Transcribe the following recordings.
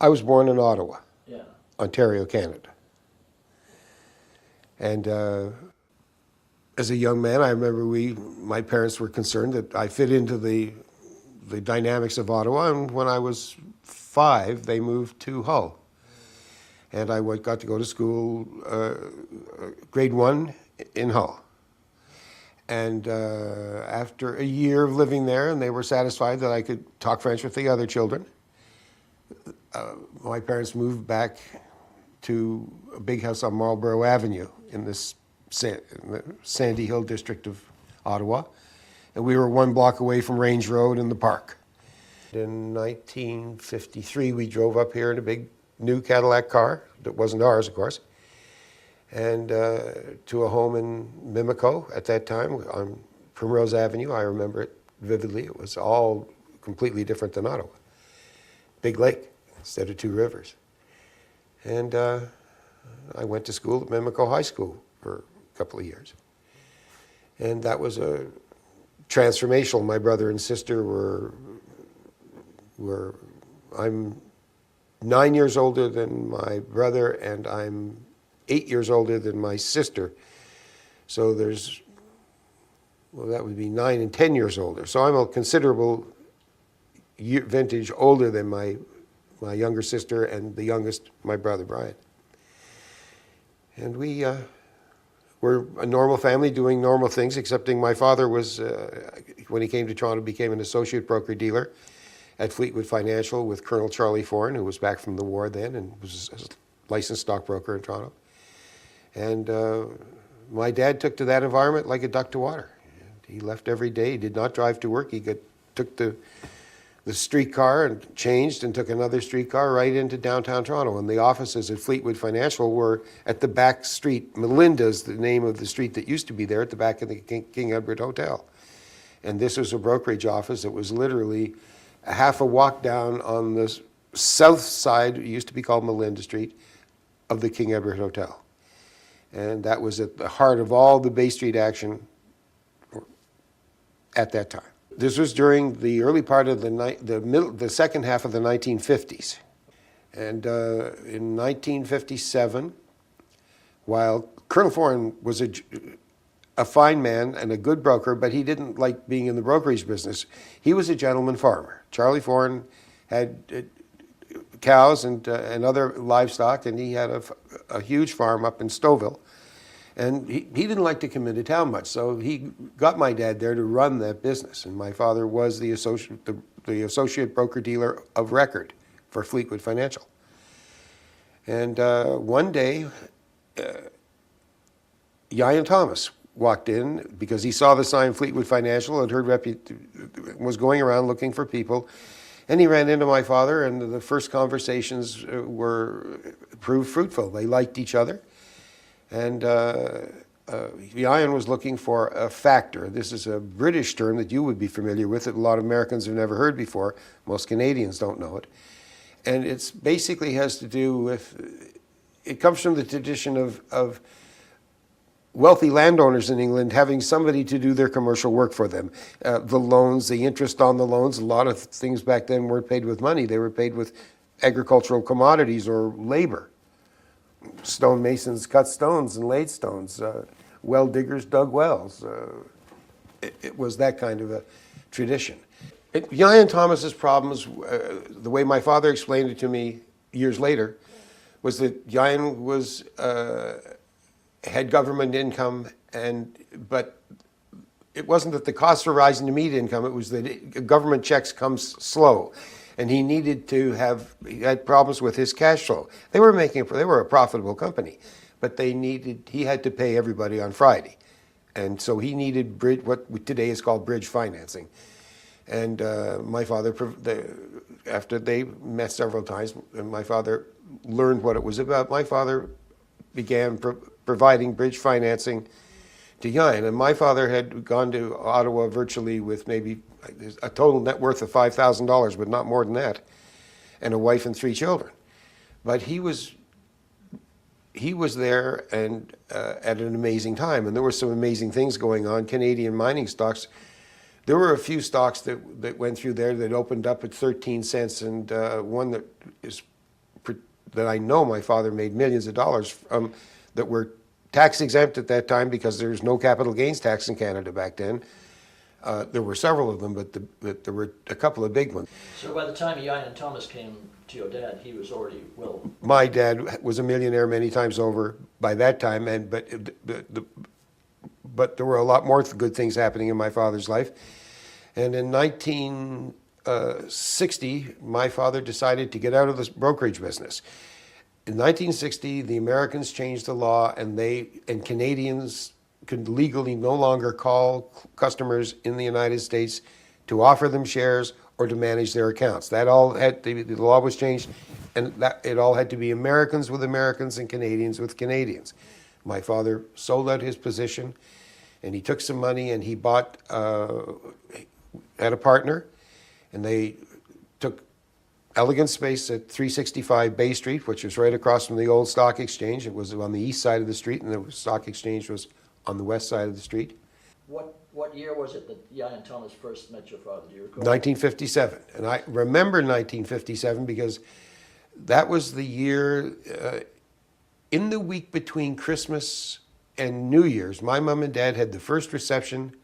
I was born in Ottawa, Yeah. Ontario, Canada. And as a young man, I remember my parents were concerned that I fit into the dynamics of Ottawa, and when I was 5, they moved to Hull. And I got to go to school, grade 1 in Hull. And after a year of living there, and they were satisfied that I could talk French with the other children, my parents moved back to a big house on Marlborough Avenue in the Sandy Hill district of Ottawa. And we were 1 block away from Range Road and the park. In 1953, we drove up here in a big new Cadillac car that wasn't ours, of course, and to a home in Mimico at that time on Primrose Avenue. I remember it vividly. It was all completely different than Ottawa. Big lake instead of 2 rivers. And I went to school at Mimico High School for a couple of years. And that was a transformational. My brother and sister I'm 9 years older than my brother, and I'm 8 years older than my sister. So that would be 9 and 10 years older. So I'm a considerable vintage older than my younger sister and the youngest, my brother, Brian. And we were a normal family doing normal things, excepting my father was, when he came to Toronto, became an associate broker-dealer at Fleetwood Financial with Colonel Charlie Foran, who was back from the war then and was a licensed stockbroker in Toronto. And my dad took to that environment like a duck to water. He left every day. He did not drive to work. He took the streetcar and changed and took another streetcar right into downtown Toronto. And the offices at Fleetwood Financial were at the back street. Melinda's the name of the street that used to be there at the back of the King Edward Hotel. And this was a brokerage office that was literally half a walk down on the south side, it used to be called Melinda Street, of the King Edward Hotel. And that was at the heart of all the Bay Street action at that time. This was during the early part of the second half of the 1950s. And in 1957, while Colonel Foran was a fine man and a good broker, but he didn't like being in the brokerage business, he was a gentleman farmer. Charlie Foran had cows and other livestock, and he had a huge farm up in Stouffville. And he didn't like to come into town much, so he got my dad there to run that business. And my father was the associate broker-dealer of record for Fleetwood Financial. And one day, Iuean Thomas walked in because he saw the sign Fleetwood Financial and was going around looking for people. And he ran into my father, and the first conversations proved fruitful. They liked each other. And Iuean was looking for a factor. This is a British term that you would be familiar with that a lot of Americans have never heard before. Most Canadians don't know it. And it basically has to do with, it comes from the tradition of wealthy landowners in England having somebody to do their commercial work for them. The loans, the interest on the loans, a lot of things back then weren't paid with money. They were paid with agricultural commodities or labor. Stonemasons cut stones and laid stones. Well diggers dug wells. It was that kind of a tradition. Iuean Thomas's problems, the way my father explained it to me years later, was that Iuean had government income, but it wasn't that the costs were rising to meet income. It was that government checks come slow. And he he had problems with his cash flow. They were a profitable company, but he had to pay everybody on Friday. And so he needed what today is called bridge financing. And my father, after they met several times, and my father learned what it was about, my father began providing bridge financing to Iuean. And my father had gone to Ottawa virtually with maybe a total net worth of $5,000, but not more than that, and a wife and 3 children. But he was there and at an amazing time, and there were some amazing things going on. Canadian mining stocks, there were a few stocks that went through there that opened up at 13 cents, and one that is that I know my father made millions of dollars from, that were tax exempt at that time because there was no capital gains tax in Canada back then. There were several of them, but there were a couple of big ones. So by the time Iuean Thomas came to your dad, he was already well. My dad was a millionaire many times over by that time, but there were a lot more good things happening in my father's life. And in 1960, my father decided to get out of the brokerage business. In 1960, the Americans changed the law, and Canadians could legally no longer call customers in the United States to offer them shares or to manage their accounts. That all had to, the law was changed, and it all had to be Americans with Americans and Canadians with Canadians. My father sold out his position, and he took some money, and he bought, had a partner, and they took elegant space at 365 Bay Street, which was right across from the old stock exchange. It was on the east side of the street, and the stock exchange was on the west side of the street. What year was it that Iuean Thomas first met your father? Do you recall? 1957. And I remember 1957 because that was the year, in the week between Christmas and New Year's, my mom and dad had the first reception.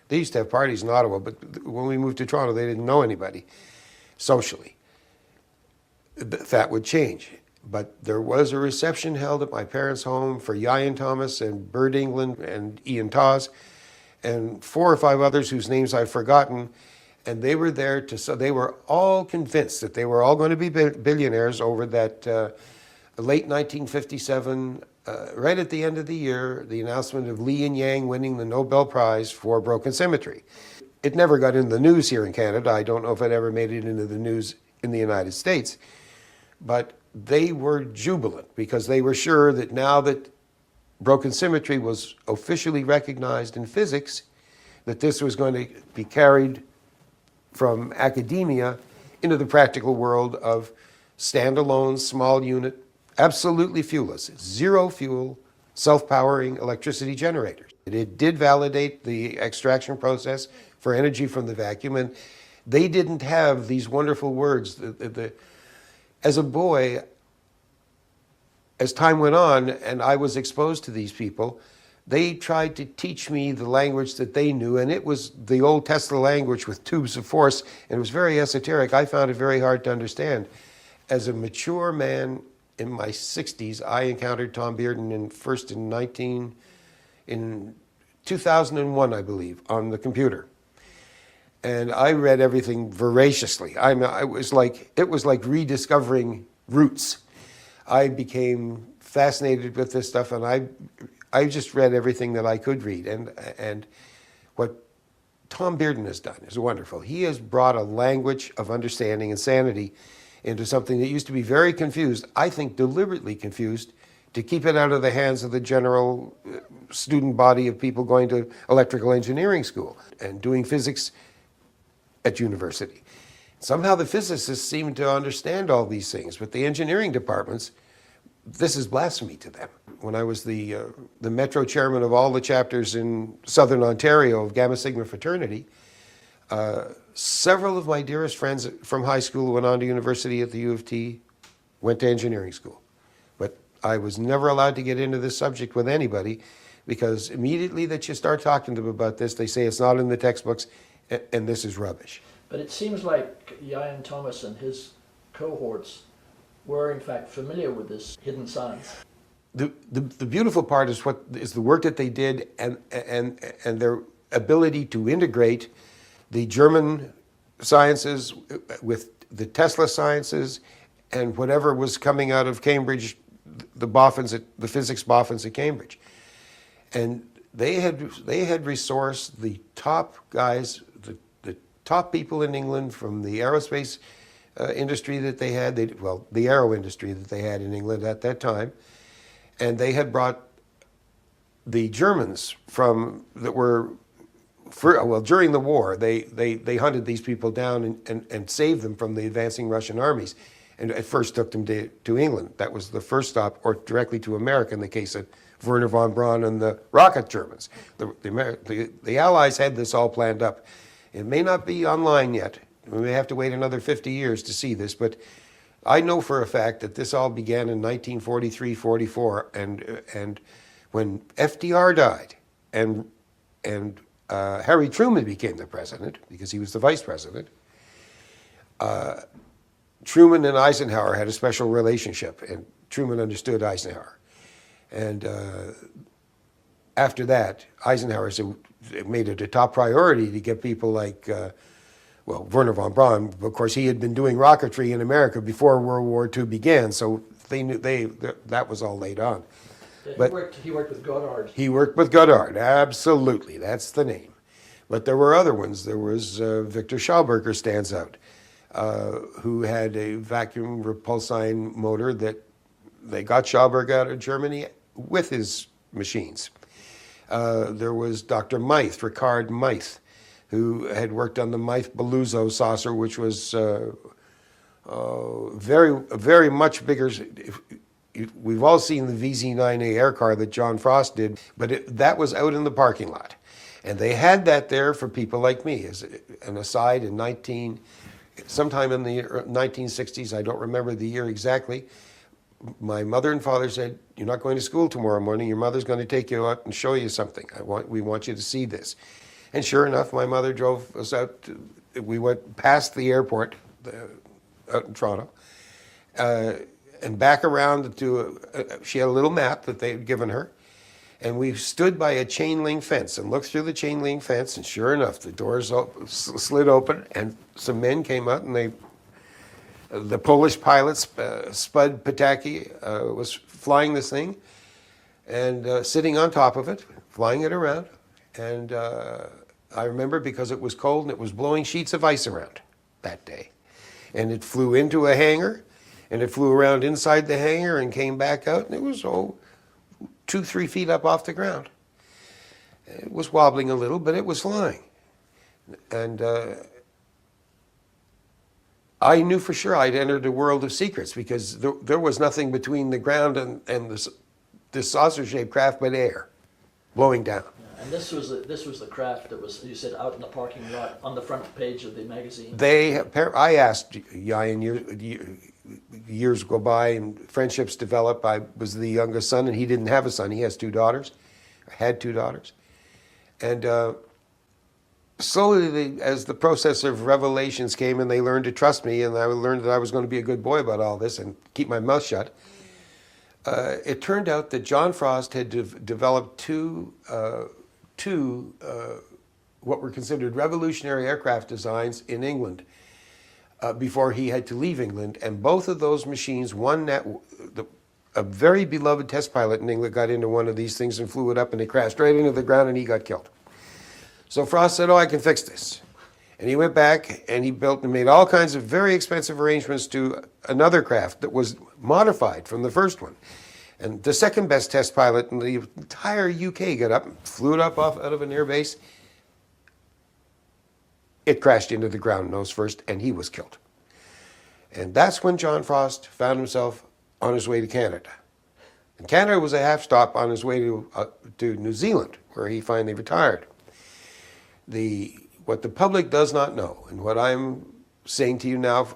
They used to have parties in Ottawa, but when we moved to Toronto, they didn't know anybody socially. That would change. But there was a reception held at my parents' home for Iuean Thomas and Bird England and Iuean Thomas and 4 or 5 others whose names I've forgotten. And they were there so they were all convinced that they were all going to be billionaires over that late 1957, right at the end of the year, the announcement of Li and Yang winning the Nobel Prize for broken symmetry. It never got in the news here in Canada. I don't know if it ever made it into the news in the United States. But they were jubilant because they were sure that now that broken symmetry was officially recognized in physics, that this was going to be carried from academia into the practical world of standalone, small unit, absolutely fuelless, zero fuel, self-powering electricity generators. It did validate the extraction process for energy from the vacuum, and they didn't have these wonderful words. As a boy, as time went on and I was exposed to these people, they tried to teach me the language that they knew, and it was the old Tesla language with tubes of force, and it was very esoteric. I found it very hard to understand. As a mature man in my 60s, I encountered Tom Bearden in 2001, I believe, on the computer. And I read everything voraciously. It was like rediscovering roots. I became fascinated with this stuff, and I just read everything that I could read. And what Tom Bearden has done is wonderful. He has brought a language of understanding and sanity into something that used to be very confused, I think deliberately confused, to keep it out of the hands of the general student body of people going to electrical engineering school and doing physics at university. Somehow the physicists seem to understand all these things, but the engineering departments, this is blasphemy to them. When I was the metro chairman of all the chapters in Southern Ontario of Gamma Sigma fraternity, several of my dearest friends from high school who went on to university at the U of T went to engineering school. But I was never allowed to get into this subject with anybody because immediately that you start talking to them about this, they say it's not in the textbooks, and this is rubbish. But it seems like Iuean Thomas and his cohorts were in fact familiar with this hidden science. The beautiful part is the work that they did and their ability to integrate the German sciences with the Tesla sciences and whatever was coming out of Cambridge, the physics boffins at Cambridge. And they had resourced the top guys, the top people in England from the aerospace industry that they had, the aero industry that they had in England at that time. And they had brought the Germans during the war, they hunted these people down and saved them from the advancing Russian armies. And at first took them to England. That was the first stop, or directly to America in the case of Werner von Braun and the rocket Germans. The Allies had this all planned up. It may not be online yet. We may have to wait another 50 years to see this, but I know for a fact that this all began in 1943-44, and when FDR died, and Harry Truman became the president because he was the vice president. Truman and Eisenhower had a special relationship, and Truman understood Eisenhower. And after that, Eisenhower made it a top priority to get people like, Wernher von Braun. Of course, he had been doing rocketry in America before World War II began, so they knew that was all laid on. But he worked with Goddard. he worked with Goddard, absolutely, that's the name. But there were other ones. There was Victor Schauberger stands out, who had a vacuum repulsine motor that they got Schauberger out of Germany with his machines. There was Dr. Meith, Ricard Meith, who had worked on the Meith-Beluzzo saucer, which was very much bigger. We've all seen the VZ9A air car that John Frost did, but that was out in the parking lot. And they had that there for people like me. As an aside, sometime in the 1960s, I don't remember the year exactly, my mother and father said, "You're not going to school tomorrow morning. Your mother's going to take you out and show you something. We want you to see this." And sure enough, my mother drove us out. We went past the airport out in Toronto, and back around to, she had a little map that they had given her, and we stood by a chain link fence and looked through the chain link fence, and sure enough, the doors slid open, and some men came out, and the Polish pilot, Spud Pataki, was flying this thing, and sitting on top of it, flying it around, and I remember because it was cold and it was blowing sheets of ice around that day, and it flew into a hangar, and it flew around inside the hangar and came back out, and it was 2-3 feet up off the ground. It was wobbling a little, but it was flying. And I knew for sure I'd entered a world of secrets, because there was nothing between the ground and this saucer-shaped craft but air blowing down. Yeah, and this was the craft that was, you said, out in the parking lot on the front page of the magazine. I asked Iuean, years go by and friendships develop. I was the youngest son, and he didn't have a son. He has 2 daughters, had 2 daughters. And slowly, as the process of revelations came, and they learned to trust me, and I learned that I was going to be a good boy about all this and keep my mouth shut, it turned out that John Frost had developed two what were considered revolutionary aircraft designs in England before he had to leave England. And both of those machines, a very beloved test pilot in England got into one of these things and flew it up, and it crashed right into the ground, and he got killed. So Frost said, "Oh, I can fix this." And he went back and he built and made all kinds of very expensive arrangements to another craft that was modified from the first one. And the second best test pilot in the entire UK got up and flew it up out of an air base. It crashed into the ground nose first, and he was killed. And that's when John Frost found himself on his way to Canada. And Canada was a half stop on his way to New Zealand, where he finally retired. What the public does not know, and what I'm saying to you now,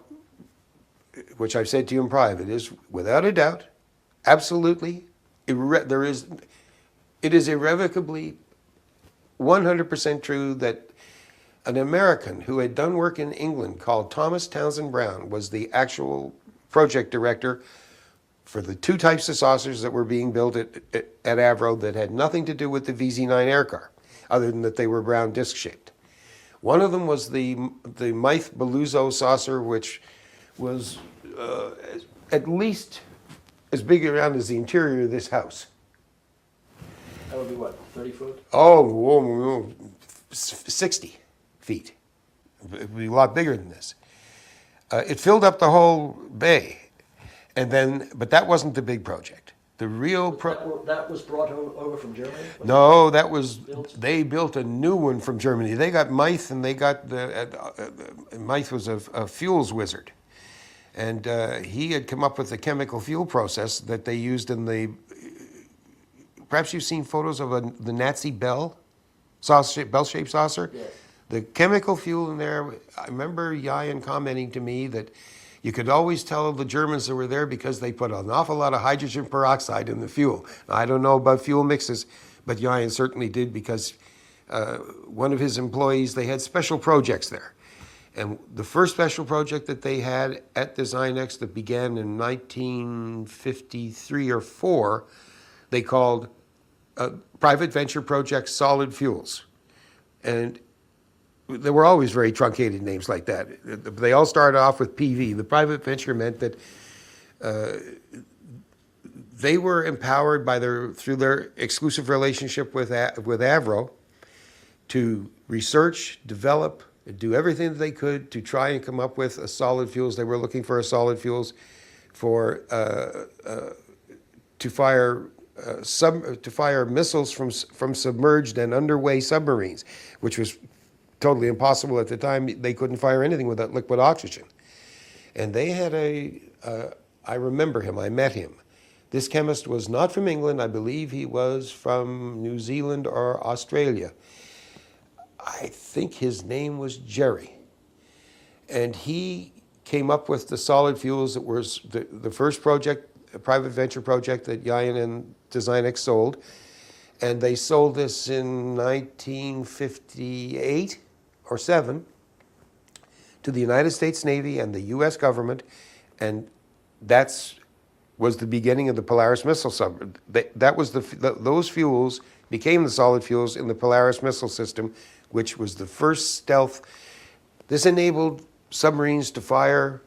which I've said to you in private, is without a doubt, absolutely, it is irrevocably 100% true that an American who had done work in England called Thomas Townsend Brown was the actual project director for the 2 types of saucers that were being built at AVRO that had nothing to do with the VZ9 air car, other than that they were brown disc-shaped. One of them was the Meith-Beluzzo saucer, which was at least as big around as the interior of this house. That would be what, 30 foot? Oh, 60 feet. It would be a lot bigger than this. It filled up the whole bay, but that wasn't the big project. The real that was brought over from Germany? No, they built a new one from Germany. They got Meith, and they got Meith was a fuels wizard. And he had come up with a chemical fuel process that they used in perhaps you've seen photos of the Nazi bell-shaped saucer? Yes. The chemical fuel in there, I remember Iuean commenting to me that You could always tell the Germans that were there because they put an awful lot of hydrogen peroxide in the fuel. I don't know about fuel mixes, but Iuean certainly did because one of his employees, they had special projects there. And the first special project that they had at Designex that began in 1953 or 4, they called Private Venture Project Solid Fuels. And there were always very truncated names like that. They all started off with PV. The private venture meant that they were empowered by through their exclusive relationship with AVRO to research, develop, do everything that they could to try and come up with a solid fuels. They were looking for a solid fuels for to fire missiles from submerged and underway submarines, which was totally impossible at the time. They couldn't fire anything without liquid oxygen. And they had I remember him, I met him. This chemist was not from England. I believe he was from New Zealand or Australia. I think his name was Jerry. And he came up with the solid fuels that was the first project, a private venture project that Iuean and Designex sold. And they sold this in 1958 or 7 to the United States Navy and the US government. And was the beginning of the Polaris missile submarine. That was those fuels became the solid fuels in the Polaris missile system, which was the first stealth. This enabled submarines to fire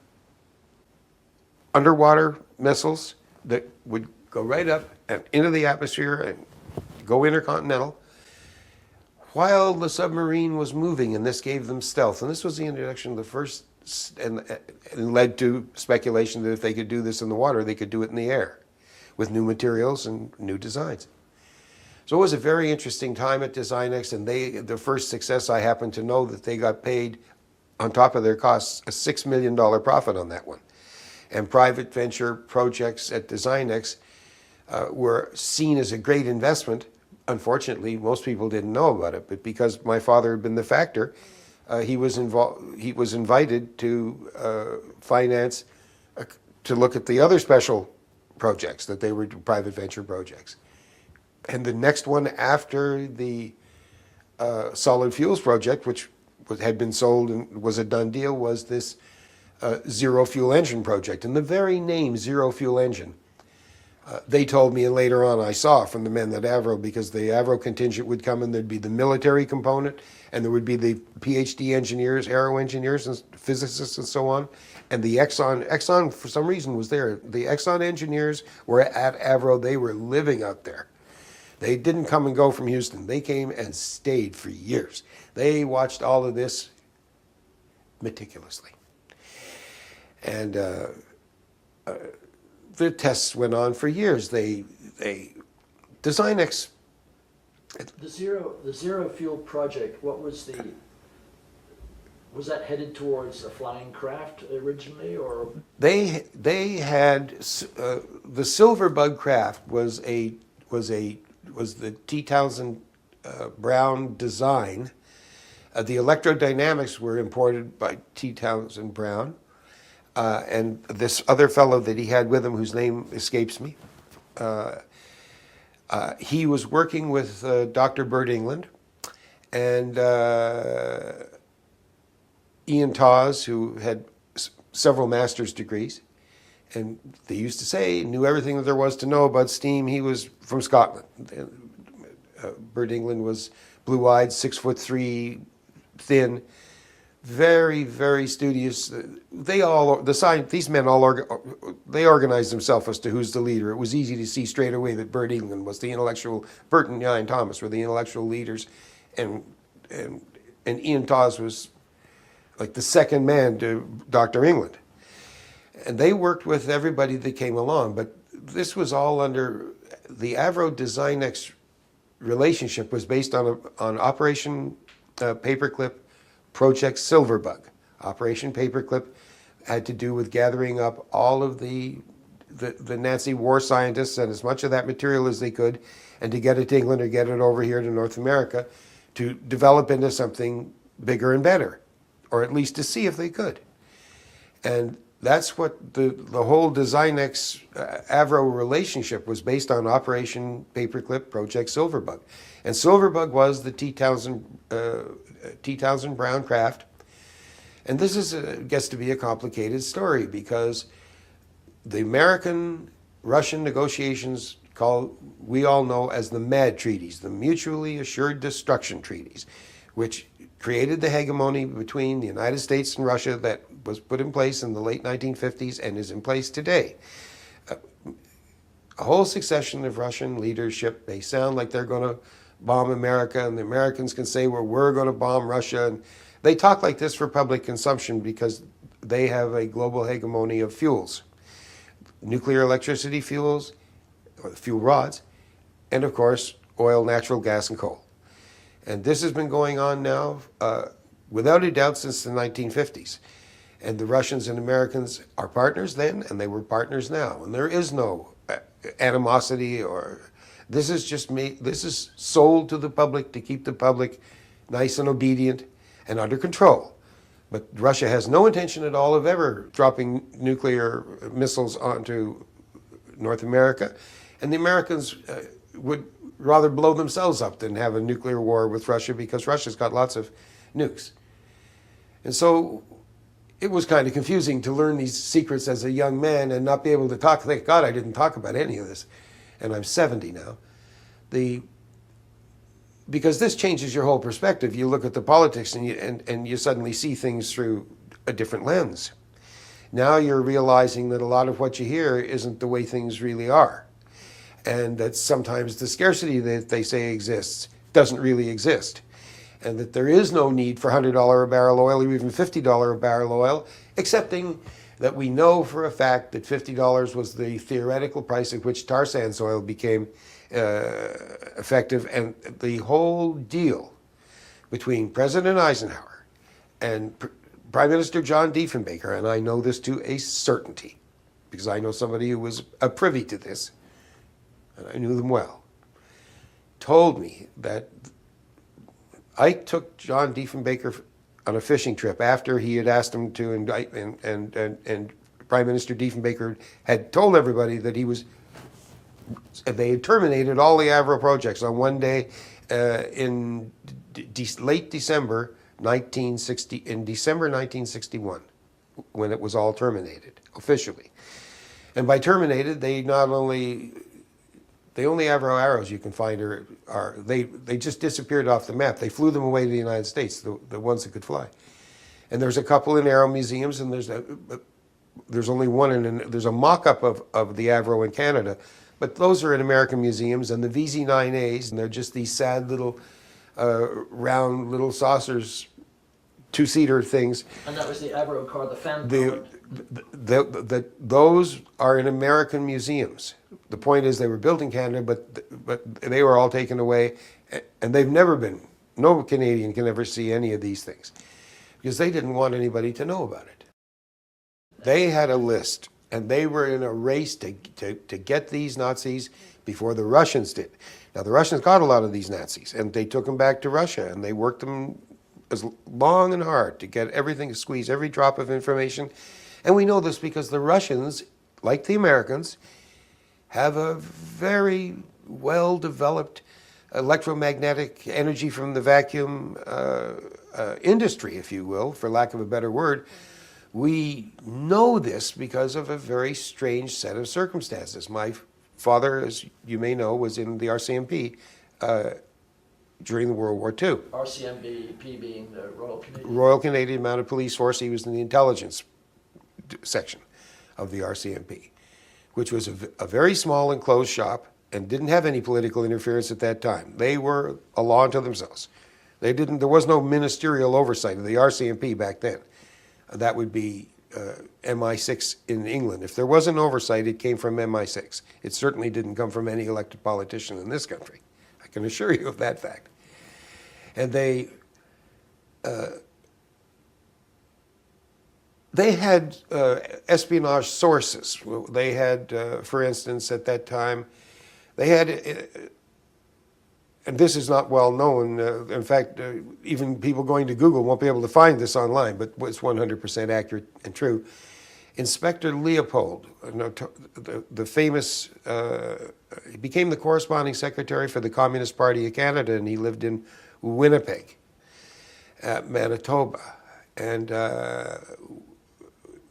underwater missiles that would go right up and into the atmosphere and go intercontinental while the submarine was moving, and this gave them stealth. And this was the introduction of the first, and led to speculation that if they could do this in the water, they could do it in the air with new materials and new designs. So it was a very interesting time at Designex, and the first success, I happen to know that they got paid on top of their costs a $6 million profit on that one. And private venture projects at Designex were seen as a great investment. Unfortunately, most people didn't know about it, but because my father had been the factor, he was invited to finance, to look at the other special projects that they were private venture projects. And the next one after the solid fuels project, which had been sold and was a done deal, was this zero fuel engine project. And the very name zero fuel engine, they told me, and later on I saw from the men at AVRO, because the AVRO contingent would come and there'd be the military component, and there would be the PhD engineers, aero engineers, and physicists, and so on. And the Exxon for some reason was there. The Exxon engineers were at AVRO. They were living out there. They didn't come and go from Houston. They came and stayed for years. They watched all of this meticulously. And the tests went on for years. Designex. The zero fuel project, was that headed towards a flying craft originally, or? They had the Silverbug craft was the T. Townsend Brown design. The electrodynamics were imported by T. Townsend Brown, and this other fellow that he had with him, whose name escapes me. He was working with Dr. Bert England and Iuean Thomas, who had several master's degrees. And they used to say, knew everything that there was to know about steam. He was from Scotland. Bert England was blue-eyed, 6'3", thin, very, very studious. These men they organized themselves as to who's the leader. It was easy to see straight away that Bert England was the intellectual. Bert and Iuean Thomas were the intellectual leaders, and Iuean Thomas was like the second man to Dr. England. And they worked with everybody that came along, but this was all under the AVRO Designex relationship was based on Operation Paperclip, Project Silverbug. Operation Paperclip had to do with gathering up all of the Nazi war scientists and as much of that material as they could, and to get it to England or get it over here to North America to develop into something bigger and better, or at least to see if they could. And That's what the whole Designex AVRO relationship was based on. Operation Paperclip, Project Silverbug. And Silverbug was the T. Townsend Brown craft. And this gets to be a complicated story because the American-Russian negotiations we all know as the MAD treaties, the Mutually Assured Destruction Treaties, which created the hegemony between the United States and Russia that was put in place in the late 1950s and is in place today. A whole succession of Russian leadership, they sound like they're going to bomb America, and the Americans can say, well, we're going to bomb Russia. And they talk like this for public consumption because they have a global hegemony of fuels. Nuclear electricity fuels, or the fuel rods, and of course, oil, natural gas, and coal. And this has been going on now, without a doubt, since the 1950s. And the Russians and Americans are partners then, and they were partners now. And there is no animosity this is sold to the public to keep the public nice and obedient and under control. But Russia has no intention at all of ever dropping nuclear missiles onto North America. And the Americans would rather blow themselves up than have a nuclear war with Russia because Russia's got lots of nukes. And so it was kind of confusing to learn these secrets as a young man and not be able to talk. Thank God I didn't talk about any of this. And I'm 70 now. Because this changes your whole perspective. You look at the politics and you suddenly see things through a different lens. Now you're realizing that a lot of what you hear isn't the way things really are. And that sometimes the scarcity that they say exists doesn't really exist. And that there is no need for $100 a barrel oil or even $50 a barrel oil, excepting that we know for a fact that $50 was the theoretical price at which tar sands oil became effective. And the whole deal between President Eisenhower and Prime Minister John Diefenbaker, and I know this to a certainty because I know somebody who was privy to this, and I knew them well, told me that I took John Diefenbaker on a fishing trip after he had asked him to indict, and Prime Minister Diefenbaker had told everybody that they had terminated all the AVRO projects on one day in late December 1960, in December 1961, when it was all terminated officially. And by terminated, the only AVRO arrows you can find they just disappeared off the map. They flew them away to the United States, the ones that could fly. And there's a couple in arrow museums, and there's only one, there's a mock-up of the AVRO in Canada, but those are in American museums, and the VZ9As, and they're just these sad little round little saucers, two-seater things. And that was the AVRO car, the fan powered. Those are in American museums. The point is they were built in Canada, but they were all taken away, and they've never been. No Canadian can ever see any of these things because they didn't want anybody to know about it. They had a list, and they were in a race to get these Nazis before the Russians did. Now, the Russians got a lot of these Nazis, and they took them back to Russia, and they worked them as long and hard to get everything, to squeeze every drop of information. And we know this because the Russians, like the Americans, have a very well-developed electromagnetic energy from the vacuum industry, if you will, for lack of a better word. We know this because of a very strange set of circumstances. My father, as you may know, was in the RCMP during the World War II. RCMP being the Royal Canadian Mounted Police Force. He was in the intelligence section of the RCMP, which was a very small enclosed shop and didn't have any political interference at that time. They were a law unto themselves. There was no ministerial oversight of the RCMP back then. That would be MI6 in England. If there was an oversight, it came from MI6. It certainly didn't come from any elected politician in this country. I can assure you of that fact. And they had espionage sources. They had, for instance, at that time, they had, and this is not well known, in fact, even people going to Google won't be able to find this online, but it's 100% accurate and true. Inspector Leopold, the famous, he became the corresponding secretary for the Communist Party of Canada, and he lived in Winnipeg, Manitoba, and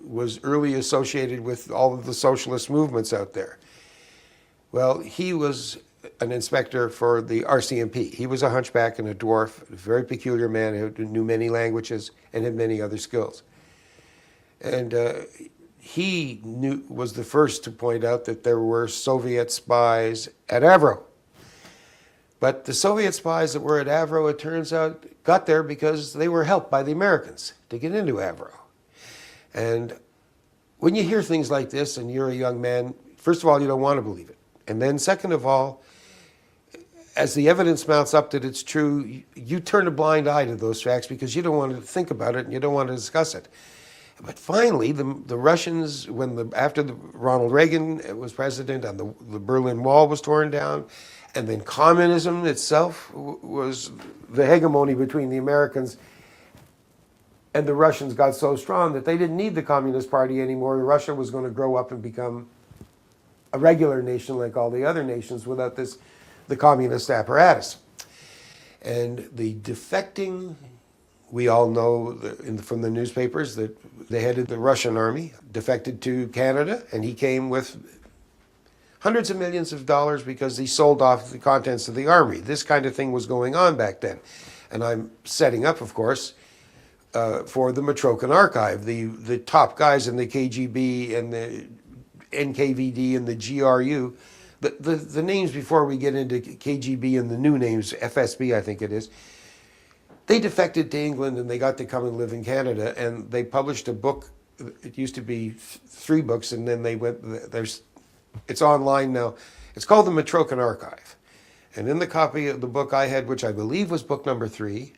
was early associated with all of the socialist movements out there. Well, he was an inspector for the RCMP. He was a hunchback and a dwarf, a very peculiar man who knew many languages and had many other skills. And he was the first to point out that there were Soviet spies at AVRO. But the Soviet spies that were at AVRO, it turns out, got there because they were helped by the Americans to get into AVRO. And when you hear things like this and you're a young man, first of all, you don't want to believe it. And then second of all, as the evidence mounts up that it's true, you turn a blind eye to those facts because you don't want to think about it and you don't want to discuss it. But finally, the Russians, after Ronald Reagan was president and the Berlin Wall was torn down, and then communism itself was the hegemony between the Americans and the Russians got so strong that they didn't need the Communist Party anymore. Russia was going to grow up and become a regular nation like all the other nations without the communist apparatus. And the defecting, we all know from the newspapers that the head of the Russian army defected to Canada, and he came with hundreds of millions of dollars because he sold off the contents of the army. This kind of thing was going on back then. And I'm setting up, of course, for the Matrokin archive, the top guys in the KGB and the NKVD and the GRU, the names before we get into KGB and the new names, FSB I think it is, they defected to England and they got to come and live in Canada, and they published a book. It used to be 3 books, and then they went, it's online now. It's called the Matrokin Archive. And in the copy of the book I had, which I believe was book number 3,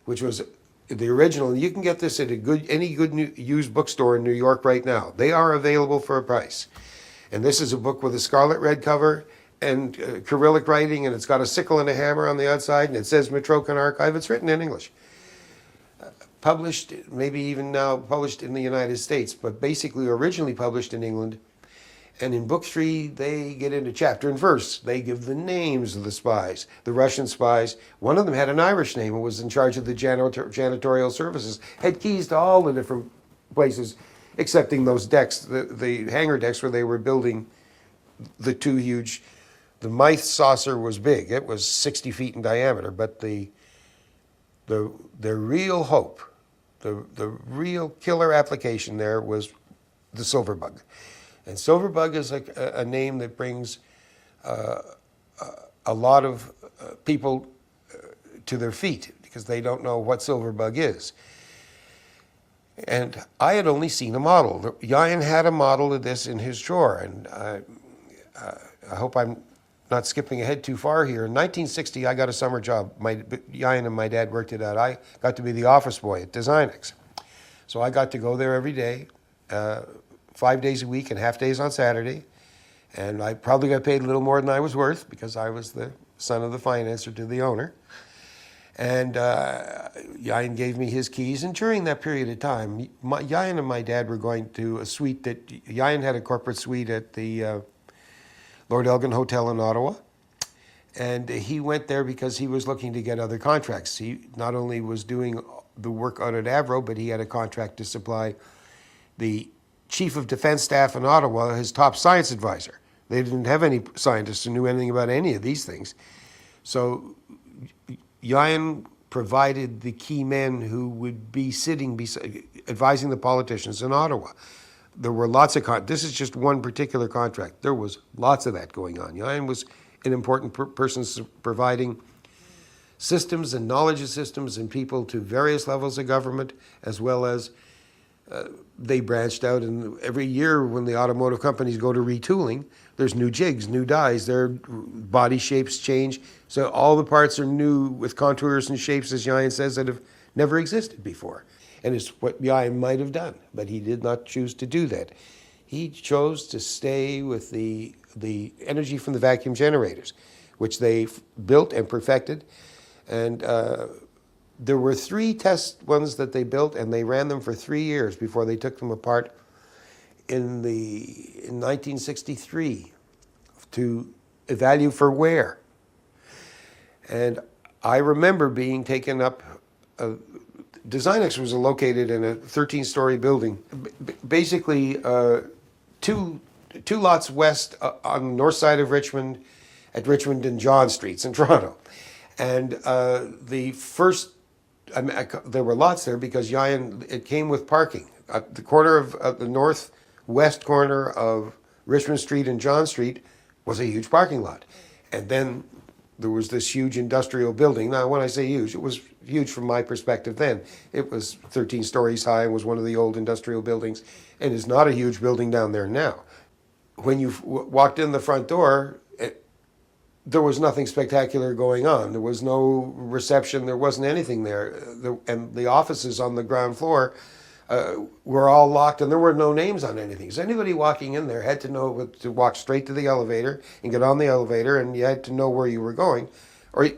which was the original, you can get this at any good used bookstore in New York right now. They are available for a price. And this is a book with a scarlet red cover and Cyrillic writing, and it's got a sickle and a hammer on the outside, and it says Matrokin Archive. It's written in English. Published, maybe even now published in the United States, but basically originally published in England. And in book 3, they get into chapter and verse. They give the names of the spies, the Russian spies. One of them had an Irish name and was in charge of the janitorial services, had keys to all the different places, excepting those decks, the hangar decks where they were building the 2 huge, the Mythe saucer was big. It was 60 feet in diameter, but the real hope, the real killer application there was the Silverbug. And Silverbug is a name that brings a lot of people to their feet because they don't know what Silverbug is. And I had only seen a model. Iuean had a model of this in his drawer, and I hope I'm not skipping ahead too far here. In 1960, I got a summer job. Iuean and my dad worked it out. I got to be the office boy at Designex. So I got to go there every day. 5 days a week and half days on Saturday. And I probably got paid a little more than I was worth because I was the son of the financier to the owner. And Iuean gave me his keys. And during that period of time, Iuean and my dad were going to a suite that Iuean had a corporate suite at the Lord Elgin Hotel in Ottawa. And he went there because he was looking to get other contracts. He not only was doing the work out at AVRO, but he had a contract to supply the Chief of Defense Staff in Ottawa, his top science advisor. They didn't have any scientists who knew anything about any of these things. So Iuean provided the key men who would be sitting advising the politicians in Ottawa. There were lots of this is just one particular contract. There was lots of that going on. Iuean was an important person providing systems and knowledge of systems and people to various levels of government, as well as they branched out, and every year when the automotive companies go to retooling, there's new jigs, new dies, their body shapes change. So all the parts are new with contours and shapes, as Iuean says, that have never existed before. And it's what Iuean might have done, but he did not choose to do that. He chose to stay with the energy from the vacuum generators, which they built and perfected. And there were 3 test ones that they built, and they ran them for 3 years before they took them apart in 1963 to evaluate for wear. And I remember being taken up. Designex was located in a 13-story building, basically two lots west on the north side of Richmond, at Richmond and John Streets in Toronto. And the first, there were lots there because it came with parking. At the corner of the northwest corner of Richmond Street and John Street was a huge parking lot. And then there was this huge industrial building. Now, when I say huge, it was huge from my perspective then. It was 13 stories high and was one of the old industrial buildings, and is not a huge building down there now. When you walked in the front door, there was nothing spectacular going on. There was no reception. There wasn't anything there. And the offices on the ground floor were all locked, and there were no names on anything. So anybody walking in there had to know to walk straight to the elevator and get on the elevator, and you had to know where you were going, or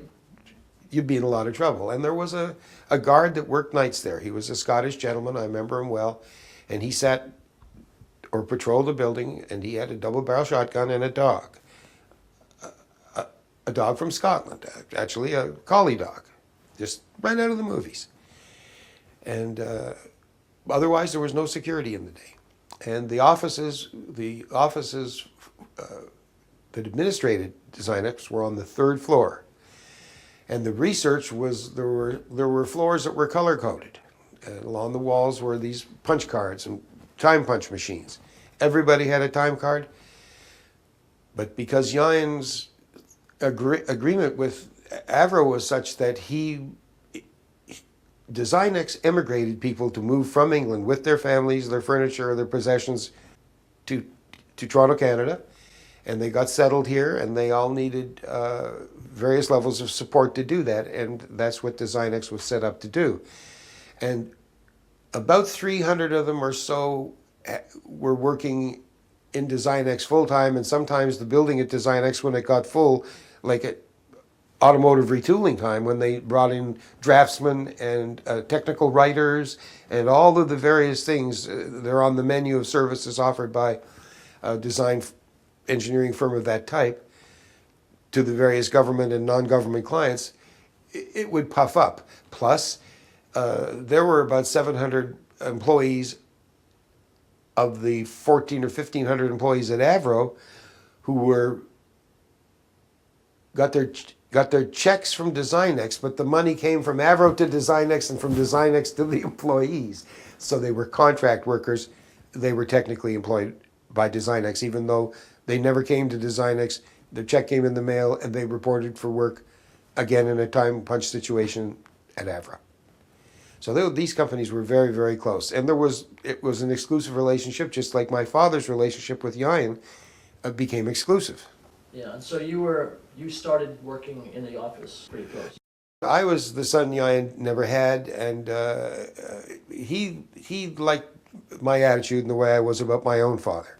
you'd be in a lot of trouble. And there was a guard that worked nights there. He was a Scottish gentleman. I remember him well. And he sat or patrolled the building, and he had a double-barrel shotgun and a dog. A dog from Scotland, actually, a collie dog, just right out of the movies. And otherwise, there was no security in the day. And the offices that administrated Designex were on the third floor. And the research was, there were floors that were color-coded. And along the walls were these punch cards and time punch machines. Everybody had a time card. But because Iuean's agreement with AVRO was such that Designex emigrated people to move from England with their families, their furniture, their possessions to Toronto, Canada. And they got settled here, and they all needed various levels of support to do that, and that's what Designex was set up to do. And about 300 of them or so were working in Designex full-time, and sometimes the building at Designex, when it got full, like at automotive retooling time, when they brought in draftsmen and technical writers and all of the various things, they're on the menu of services offered by design engineering firm of that type to the various government and non-government clients, it would puff up. Plus, there were about 700 employees of the 1,400 or 1,500 employees at AVRO who got their checks from Designex, but the money came from AVRO to Designex and from Designex to the employees. So they were contract workers. They were technically employed by Designex, even though they never came to Designex. Their check came in the mail, and they reported for work, again in a time punch situation at AVRO. So these companies were very, very close. And it was an exclusive relationship, just like my father's relationship with Iuean became exclusive. Yeah, and so you started working in the office pretty close. I was the son Iuean never had, and he liked my attitude and the way I was about my own father,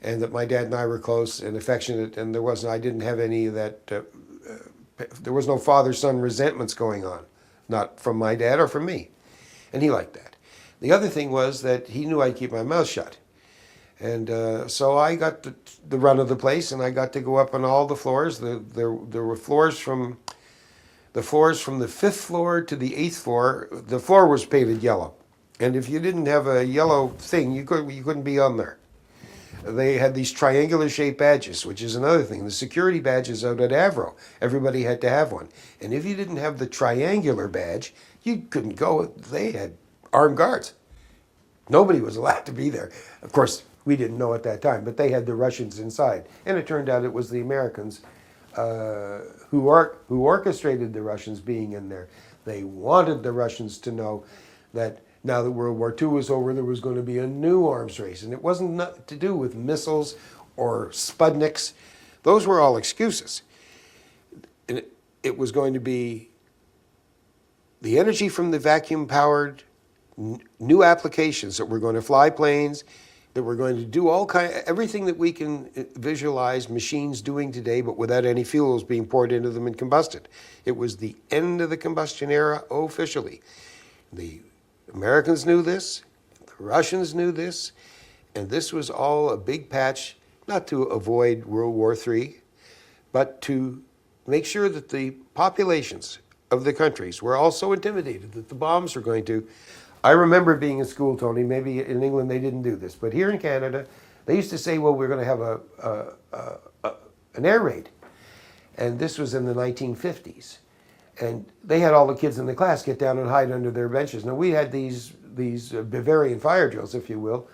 and that my dad and I were close and affectionate, and I didn't have any of that, there was no father-son resentments going on, not from my dad or from me, and he liked that. The other thing was that he knew I'd keep my mouth shut. And so I got the run of the place, and I got to go up on all the floors. There were floors from the 5th floor to the 8th floor. The floor was painted yellow, and if you didn't have a yellow thing, you couldn't be on there. They had these triangular shaped badges, which is another thing. The security badges out at AVRO, everybody had to have one. And if you didn't have the triangular badge, you couldn't go. They had armed guards. Nobody was allowed to be there. Of course, we didn't know at that time, but they had the Russians inside. And it turned out it was the Americans who orchestrated the Russians being in there. They wanted the Russians to know that now that World War II was over, there was going to be a new arms race. And it wasn't nothing to do with missiles or Sputniks. Those were all excuses. And it was going to be the energy from the vacuum-powered new applications that were going to fly planes, that we're going to do everything that we can visualize machines doing today, but without any fuels being poured into them and combusted. It was the end of the combustion era officially. The Americans knew this, the Russians knew this, And this was all a big patch, not to avoid World War III, but to make sure that the populations of the countries were all so intimidated that the bombs were going to. I remember being in school, Tony, maybe in England they didn't do this, but here in Canada, they used to say, well, we're going to have an air raid. And this was in the 1950s. And they had all the kids in the class get down and hide under their benches. Now, we had these Bavarian fire drills, if you will,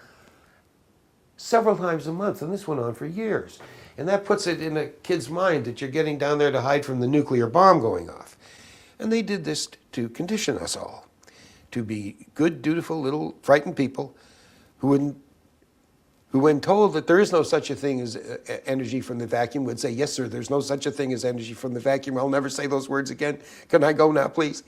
several times a month, and this went on for years. And that puts it in a kid's mind that you're getting down there to hide from the nuclear bomb going off. And they did this to condition us all to be good, dutiful, little frightened people who, when told that there is no such a thing as energy from the vacuum, would say, yes, sir, there's no such a thing as energy from the vacuum. I'll never say those words again. Can I go now, please?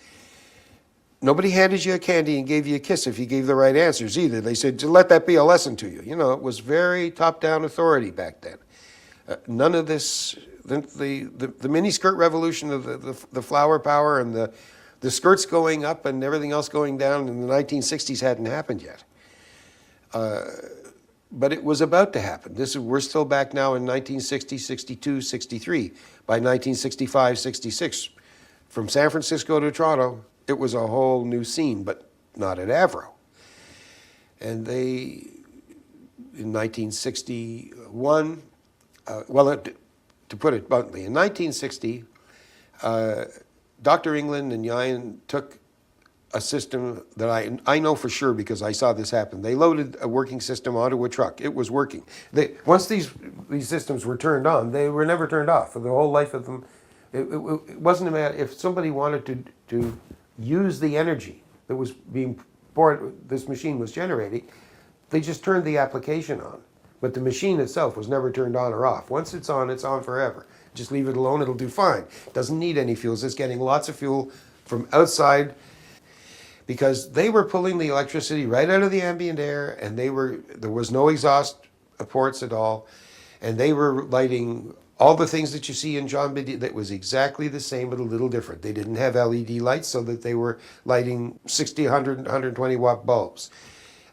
Nobody handed you a candy and gave you a kiss if you gave the right answers either. They said, let that be a lesson to you. You know, it was very top-down authority back then. None of this, the miniskirt revolution of the flower power and the skirts going up and everything else going down in the 1960s hadn't happened yet. But it was about to happen. We're still back now in 1960, 62, 63. By 1965, 66, from San Francisco to Toronto, it was a whole new scene, but not at AVRO. And they, in 1961, to put it bluntly, in 1960, Dr. England and Iuean took a system that I know for sure because I saw this happen. They loaded a working system onto a truck. It was working. Once these systems were turned on, they were never turned off for the whole life of them. It wasn't a matter, if somebody wanted to use the energy that was being poured, this machine was generating, they just turned the application on. But the machine itself was never turned on or off. Once it's on forever. Just leave it alone, it'll do fine. Doesn't need any fuels. It's getting lots of fuel from outside, because they were pulling the electricity right out of the ambient air, and there was no exhaust ports at all, and they were lighting all the things that you see in John B. That was exactly the same but a little different. They didn't have LED lights, so that they were lighting 60, 100, 120 watt bulbs.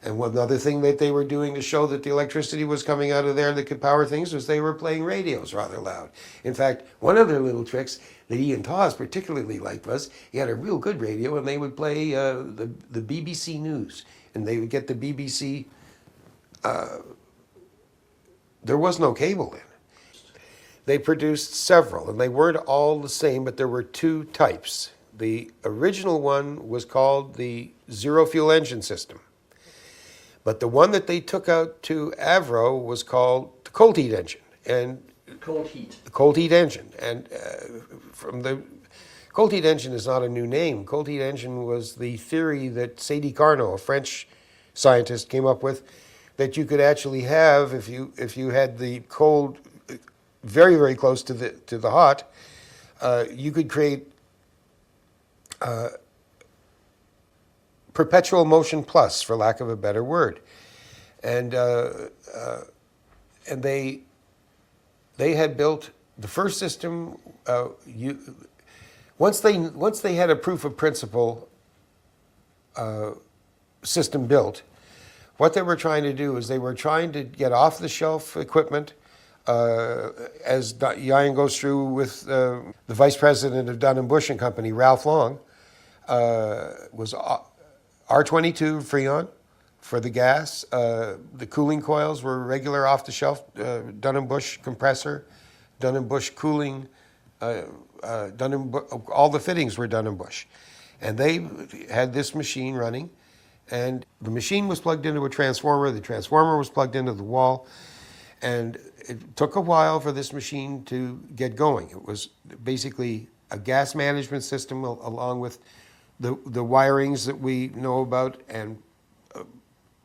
And one other thing that they were doing to show that the electricity was coming out of there that could power things was they were playing radios rather loud. In fact, one of their little tricks that Iuean Thomas particularly liked was he had a real good radio, and they would play the BBC News, and they would get the BBC. There was no cable then. They produced several, and they weren't all the same, but there were two types. The original one was called the zero fuel engine system. But the one that they took out to AVRO was called the cold heat engine. And Cold heat. the cold heat engine. And from the cold heat engine is not a new name. Cold heat engine was the theory that Sadi Carnot, a French scientist, came up with, that you could actually have, if you had the cold very, very close to the hot, you could create perpetual motion plus, for lack of a better word. And they had built the first system. Once they had a proof of principle system built, what they were trying to do is they were trying to get off the shelf equipment, as Iuean goes through with the vice president of Dun & Bush and Company, Ralph Long, was R22 Freon for the gas. The cooling coils were regular off-the-shelf Dun & Bush compressor, Dun & Bush cooling, all the fittings were Dun & Bush. And they had this machine running, and the machine was plugged into a transformer, the transformer was plugged into the wall, and it took a while for this machine to get going. It was basically a gas management system along with the wirings that we know about, and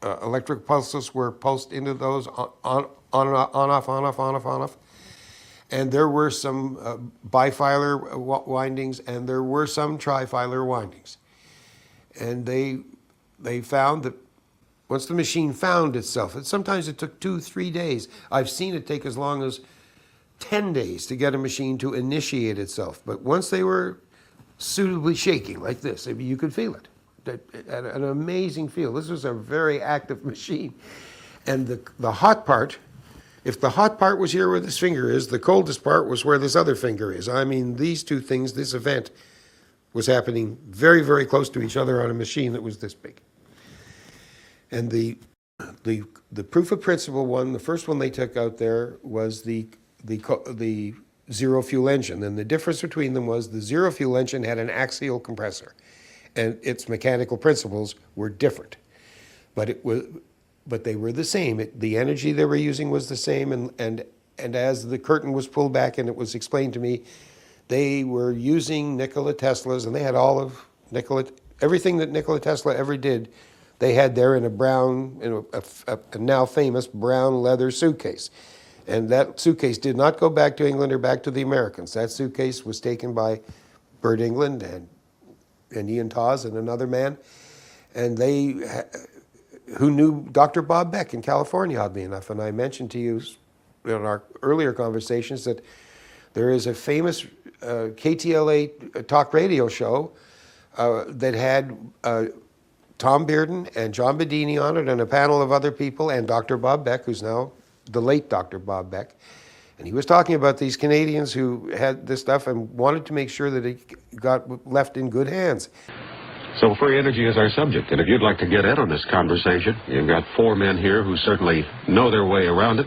electric pulses were pulsed into those on off. And there were some bifilar windings, and there were some trifilar windings. And they found that once the machine found itself, and sometimes it took 2-3 days. I've seen it take as long as 10 days to get a machine to initiate itself. But once they were suitably shaking like this, you could feel it. An amazing feel. This was a very active machine. And the hot part, if the hot part was here where this finger is, the coldest part was where this other finger is. I mean, these two things, this event was happening very, very close to each other on a machine that was this big. And the proof of principle one, the first one they took out there was the zero fuel engine. And the difference between them was the zero fuel engine had an axial compressor, and its mechanical principles were different. But they were the same. The energy they were using was the same, and as the curtain was pulled back and it was explained to me, they were using Nikola Tesla's, and they had all of everything that Nikola Tesla ever did, they had there in a brown, a now famous brown leather suitcase. And that suitcase did not go back to England or back to the Americans. That suitcase was taken by Bert England and Iuean Thomas and another man, and who knew Dr. Bob Beck in California, oddly enough. And I mentioned to you in our earlier conversations that there is a famous KTLA talk radio show that had Tom Bearden and John Bedini on it and a panel of other people and Dr. Bob Beck, who's now the late Dr. Bob Beck. And he was talking about these Canadians who had this stuff and wanted to make sure that it got left in good hands. So free energy is our subject, and if you'd like to get in on this conversation, you've got four men here who certainly know their way around it.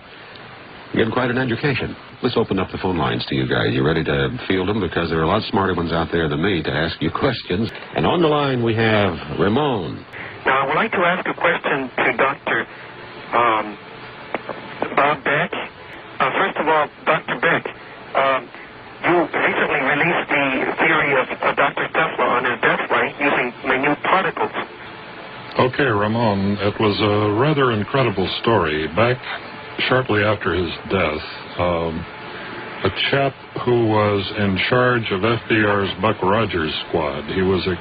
Getting quite an education. Let's open up the phone lines to you guys. You ready to field them? Because there are a lot smarter ones out there than me to ask you questions. And on the line we have Ramon. Now, I would like to ask a question to Dr. Bob Beck. First of all, Dr. Beck, you recently released the theory of Dr. Tesla on his death flight using minute particles. Okay, Ramon, it was a rather incredible story. Back shortly after his death, a chap who was in charge of FDR's Buck Rogers squad, he was a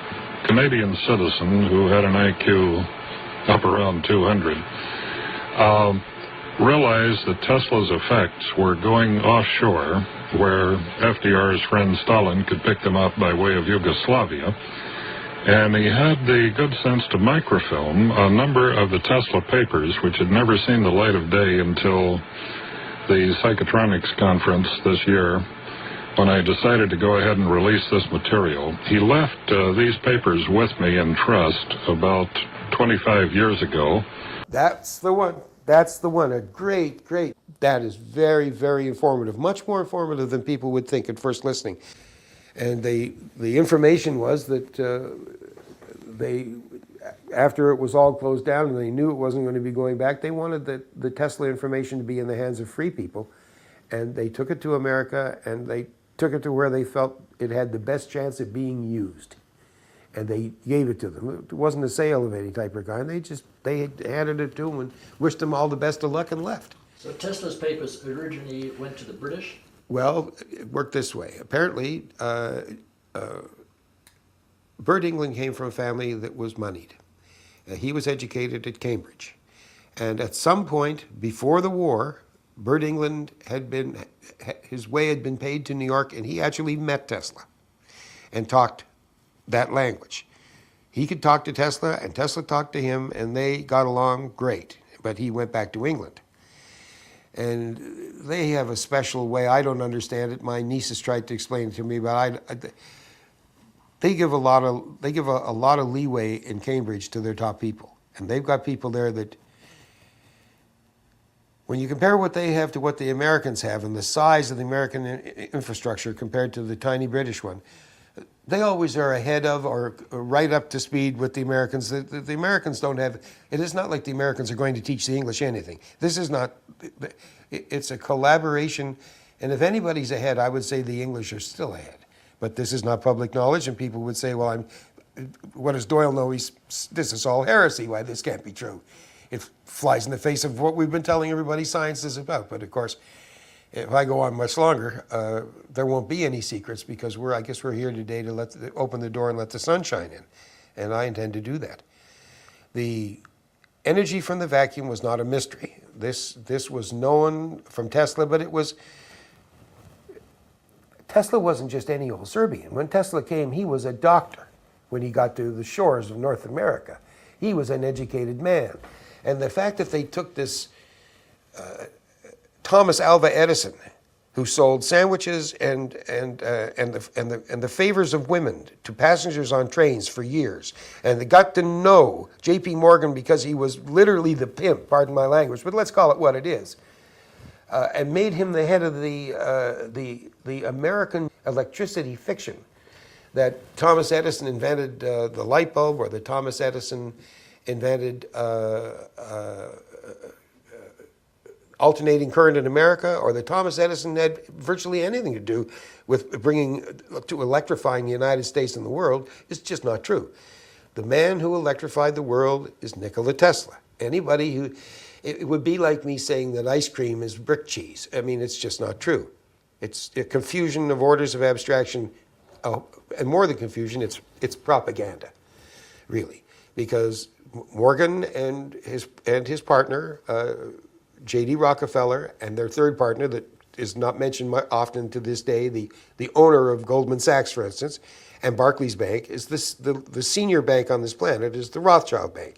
Canadian citizen who had an IQ up around 200, realized that Tesla's effects were going offshore where FDR's friend Stalin could pick them up by way of Yugoslavia. And he had the good sense to microfilm a number of the Tesla papers, which had never seen the light of day until the Psychotronics conference this year, when I decided to go ahead and release this material. He left these papers with me in trust about 25 years ago. That's the one. That's the one. A great. That is very, very informative. Much more informative than people would think at first listening. And the information was that after it was all closed down and they knew it wasn't going to be going back, they wanted the Tesla information to be in the hands of free people. And they took it to America, and they took it to where they felt it had the best chance of being used. And they gave it to them. It wasn't a sale of any type or kind. They handed it to them and wished them all the best of luck and left. So Tesla's papers originally went to the British? Well, it worked this way. Apparently, Bert England came from a family that was moneyed. He was educated at Cambridge. And at some point before the war, Bert England his way had been paid to New York, and he actually met Tesla and talked that language. He could talk to Tesla, and Tesla talked to him, and they got along great. But he went back to England. And they have a special way. I don't understand it. My nieces tried to explain it to me, but they give a lot of leeway in Cambridge to their top people, and they've got people there that, when you compare what they have to what the Americans have and the size of the American infrastructure compared to the tiny British one, they always are ahead of or right up to speed with the Americans. The Americans don't have, it is not like the Americans are going to teach the English anything. This is not, it's a collaboration, and if anybody's ahead, I would say the English are still ahead. But this is not public knowledge, and people would say, well, what does Doyle know? This is all heresy. Why, this can't be true. It flies in the face of what we've been telling everybody science is about. But of course, if I go on much longer, there won't be any secrets, because I guess we're here today to open the door and let the sun shine in. And I intend to do that. The energy from the vacuum was not a mystery. This was known from Tesla, but Tesla wasn't just any old Serbian. When Tesla came, he was a doctor when he got to the shores of North America. He was an educated man. And the fact that they took this Thomas Alva Edison, who sold sandwiches and the favors of women to passengers on trains for years, and they got to know J.P. Morgan because he was literally the pimp, pardon my language, but let's call it what it is, and made him the head of the American electricity fiction. That Thomas Edison invented the light bulb, or that Thomas Edison invented alternating current in America, or that Thomas Edison had virtually anything to do with electrifying the United States and the world is just not true. The man who electrified the world is Nikola Tesla. Anybody who, it would be like me saying that ice cream is brick cheese. I mean, it's just not true. It's a confusion of orders of abstraction, and more than confusion, it's propaganda, really, because Morgan and his partner, J.D. Rockefeller, and their third partner that is not mentioned often to this day, the owner of Goldman Sachs, for instance, and Barclays Bank, is the senior bank on this planet is the Rothschild Bank.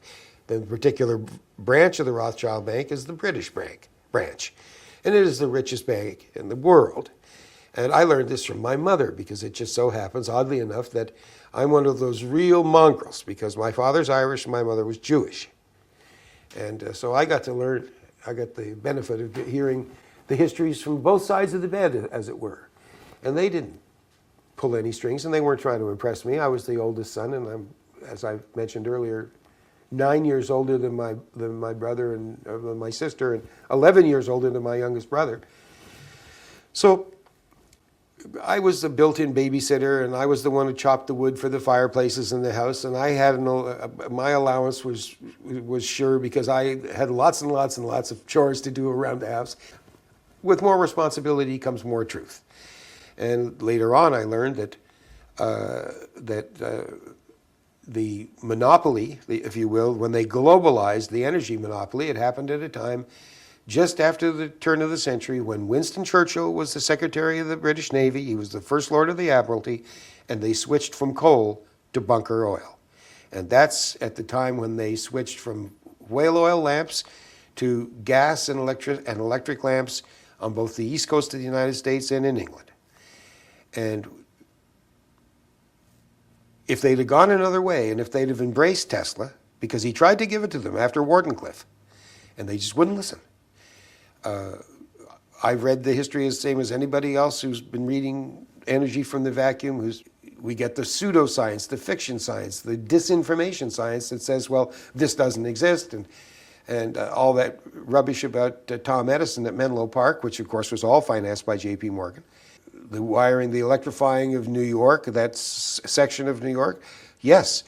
The particular branch of the Rothschild Bank is the British branch. And it is the richest bank in the world. And I learned this from my mother, because it just so happens, oddly enough, that I'm one of those real mongrels, because my father's Irish and my mother was Jewish. And so I got to learn, I got the benefit of hearing the histories from both sides of the bed, as it were. And they didn't pull any strings, and they weren't trying to impress me. I was the oldest son, and I'm, as I mentioned earlier, 9 years older than my brother and my sister, and 11 years older than my youngest brother. So I was the built-in babysitter, and I was the one who chopped the wood for the fireplaces in the house, and I had my allowance was sure, because I had lots and lots and lots of chores to do around the house. With more responsibility comes more truth. And later on, I learned that the monopoly, if you will, when they globalized the energy monopoly, it happened at a time just after the turn of the century, when Winston Churchill was the Secretary of the British Navy. He was the First Lord of the Admiralty, and they switched from coal to bunker oil. And that's at the time when they switched from whale oil lamps to gas and electric lamps on both the east coast of the United States and in England. And if they'd have gone another way, and if they'd have embraced Tesla, because he tried to give it to them after Wardenclyffe, and they just wouldn't listen. I've read the history as same as anybody else who's been reading Energy from the Vacuum. We get the pseudoscience, the fiction science, the disinformation science that says, well, this doesn't exist, and all that rubbish about Tom Edison at Menlo Park, which of course was all financed by J.P. Morgan. The wiring, the electrifying of New York, that section of New York, yes,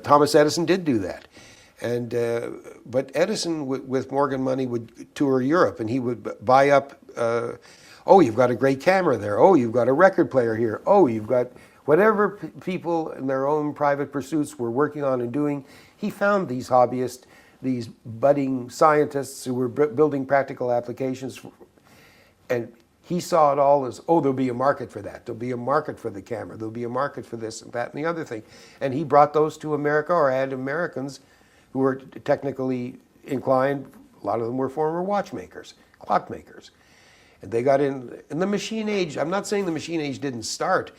Thomas Edison did do that. And but Edison, with Morgan money, would tour Europe, and he would buy up, oh, you've got a great camera there. Oh, you've got a record player here. Oh, you've got whatever people in their own private pursuits were working on and doing. He found these hobbyists, these budding scientists who were building practical applications, and he saw it all as, oh, there'll be a market for that. There'll be a market for the camera. There'll be a market for this and that and the other thing. And he brought those to America, or had Americans who were technically inclined. A lot of them were former watchmakers, clockmakers. And they got in the machine age. I'm not saying the machine age didn't start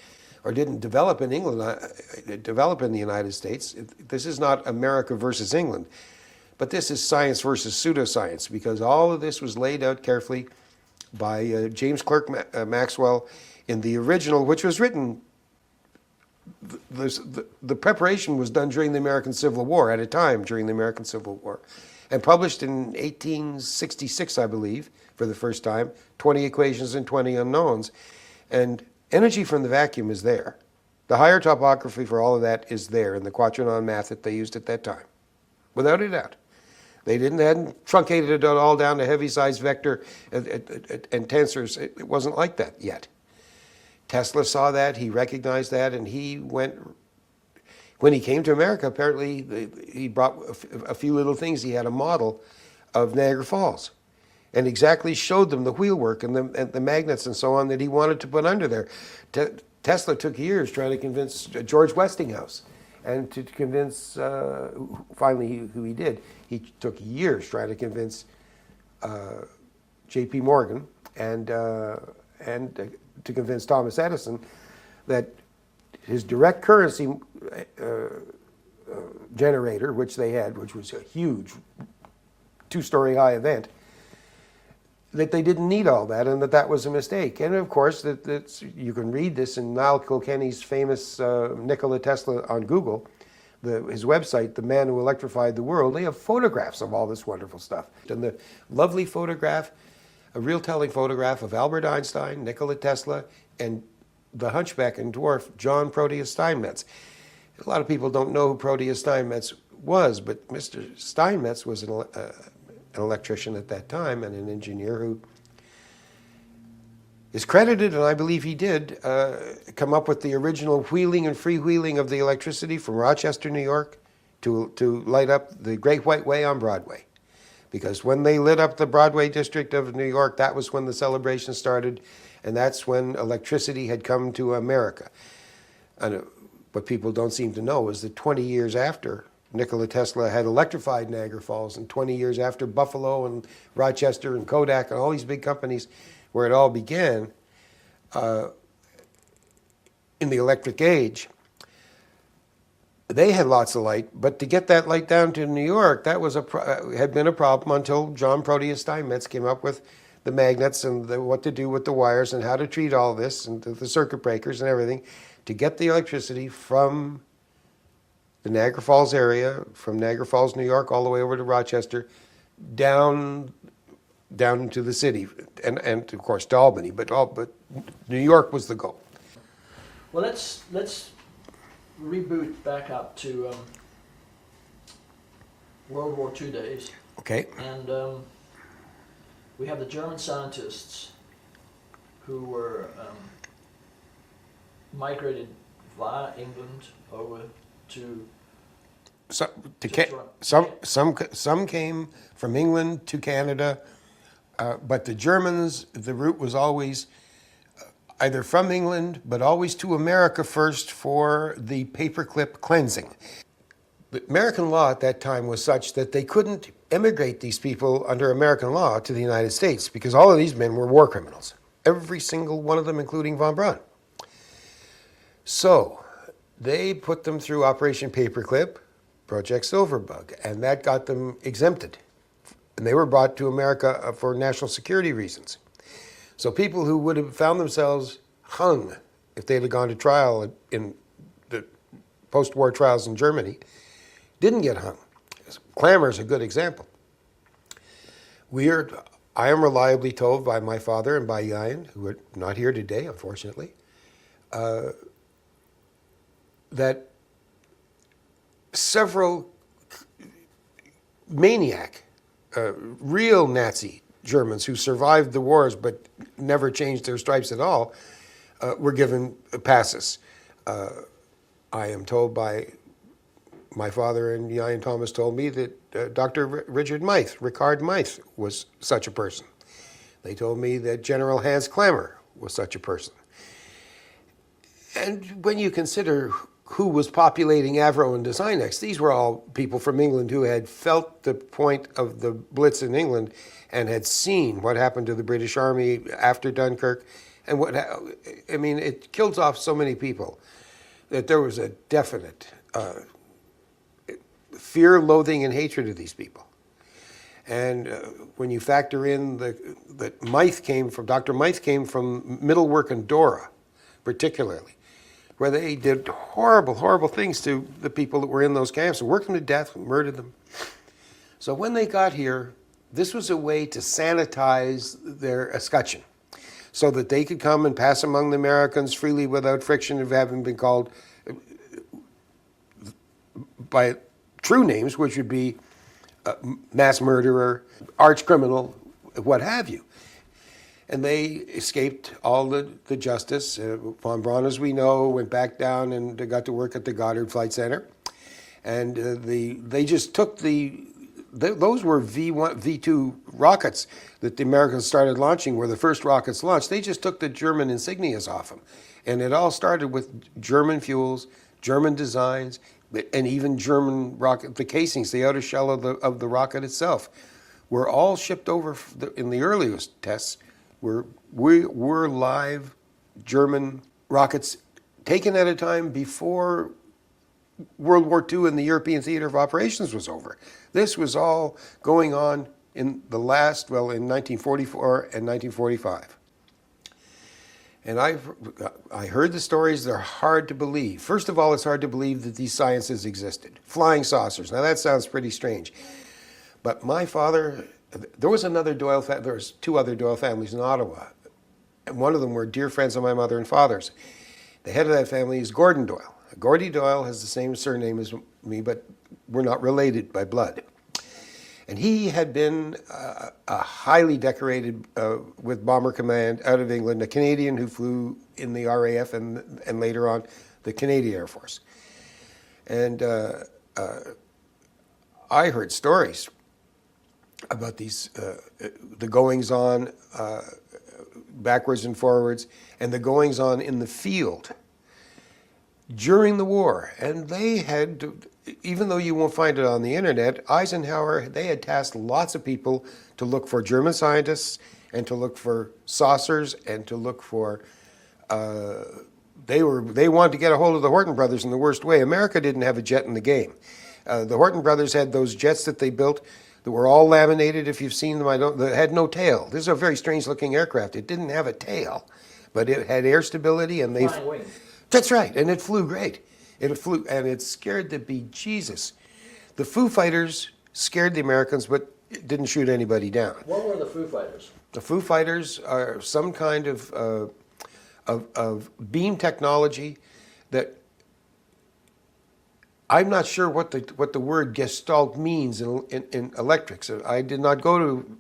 or didn't develop in England, develop in the United States. This is not America versus England. But this is science versus pseudoscience, because all of this was laid out carefully by James Clerk Maxwell in the original, which was written, the preparation was done during the American Civil War, at a time during the American Civil War, and published in 1866, I believe, for the first time, 20 equations and 20 unknowns. And Energy from the Vacuum is there. The higher topography for all of that is there in the quaternion math that they used at that time, without a doubt. They hadn't truncated it all down to heavy-sized vector and tensors. It wasn't like that yet. Tesla saw that, he recognized that, and he went, when he came to America, apparently he brought a few little things. He had a model of Niagara Falls and exactly showed them the wheelwork and the magnets and so on that he wanted to put under there. Tesla took years trying to convince George Westinghouse and to convince, finally, who he did. He took years trying to convince J.P. Morgan and to convince Thomas Edison that his direct currency generator, which they had, which was a huge 2-story high event, that they didn't need all that and that was a mistake. And of course, you can read this in Niall Kilkenny's famous Nikola Tesla on Google, his website, The Man Who Electrified the World. They have photographs of all this wonderful stuff. And the lovely photograph, a real telling photograph of Albert Einstein, Nikola Tesla, and the hunchback and dwarf John Proteus Steinmetz. A lot of people don't know who Proteus Steinmetz was, but Mr. Steinmetz was an electrician at that time and an engineer who is credited, and I believe he did, come up with the original wheeling and freewheeling of the electricity from Rochester, New York, to light up the Great White Way on Broadway. Because when they lit up the Broadway district of New York, that was when the celebration started, and that's when electricity had come to America. And what people don't seem to know is that 20 years after Nikola Tesla had electrified Niagara Falls, and 20 years after Buffalo and Rochester and Kodak and all these big companies where it all began in the electric age, they had lots of light, but to get that light down to New York, that was had been a problem until John Proteus Steinmetz came up with the magnets and what to do with the wires and how to treat all this and the circuit breakers and everything to get the electricity from the Niagara Falls area, from Niagara Falls, New York, all the way over to Rochester, down into the city, and of course to Albany, but New York was the goal. Well, let's reboot back up to World War II days. Okay. And we have the German scientists who were migrated via England over to Some came from England to Canada, but the Germans, the route was always either from England, but always to America first for the paperclip cleansing. The American law at that time was such that they couldn't emigrate these people under American law to the United States because all of these men were war criminals. Every single one of them, including von Braun. So they put them through Operation Paperclip, Project Silverbug, and that got them exempted. And they were brought to America for national security reasons. So people who would have found themselves hung if they'd have gone to trial in the post-war trials in Germany didn't get hung. Clamor is a good example. I am reliably told by my father and by Iuean, who are not here today, unfortunately, that several maniac, real Nazi Germans who survived the wars but never changed their stripes at all were given passes. I am told by my father, and Iuean Thomas told me that Dr. Ricard Meith was such a person. They told me that General Hans Clammer was such a person. And when you consider who was populating AVRO and Designex, these were all people from England who had felt the point of the Blitz in England and had seen what happened to the British Army after Dunkirk. And it killed off so many people that there was a definite fear, loathing, and hatred of these people. And when you factor in that Dr. Meith came from Middlework and Dora, particularly, where they did horrible, horrible things to the people that were in those camps and worked them to death and murdered them. So when they got here, this was a way to sanitize their escutcheon so that they could come and pass among the Americans freely without friction of having been called by true names, which would be mass murderer, arch criminal, what have you. And they escaped all the justice. Von Braun, as we know, went back down and got to work at the Goddard Flight Center. And they just took those were V1, V2 rockets that the Americans started launching, were the first rockets launched. They just took the German insignias off them. And it all started with German fuels, German designs, and even German rocket, the casings, the outer shell of the rocket itself, were all shipped over in the earliest tests. Were live German rockets taken at a time before World War II and the European theater of operations was over. This was all going on in in 1944 and 1945. And I heard the stories. They're hard to believe. First of all, it's hard to believe that these sciences existed. Flying saucers. Now that sounds pretty strange. But my father, there was another Doyle family. There was two other Doyle families in Ottawa. And one of them were dear friends of my mother and father's. The head of that family is Gordon Doyle. Gordy Doyle has the same surname as me, but we're not related by blood. And he had been a highly decorated with Bomber Command out of England, a Canadian who flew in the RAF and later on the Canadian Air Force. And I heard stories about these, the goings-on backwards and forwards, and the goings-on in the field during the war. And they had, even though you won't find it on the internet, Eisenhower, they had tasked lots of people to look for German scientists and to look for saucers and to look for, they wanted to get a hold of the Horton brothers in the worst way. America didn't have a jet in the game. The Horton brothers had those jets that they built that were all laminated. If you've seen them, they had no tail. This is a very strange looking aircraft. It didn't have a tail, but it had air stability and they... Flying wings. That's right, and it flew great. It flew, and it scared the bejesus. The Foo Fighters scared the Americans, but didn't shoot anybody down. What were the Foo Fighters? The Foo Fighters are some kind of beam technology that I'm not sure what the word gestalt means in electrics. I did not go to.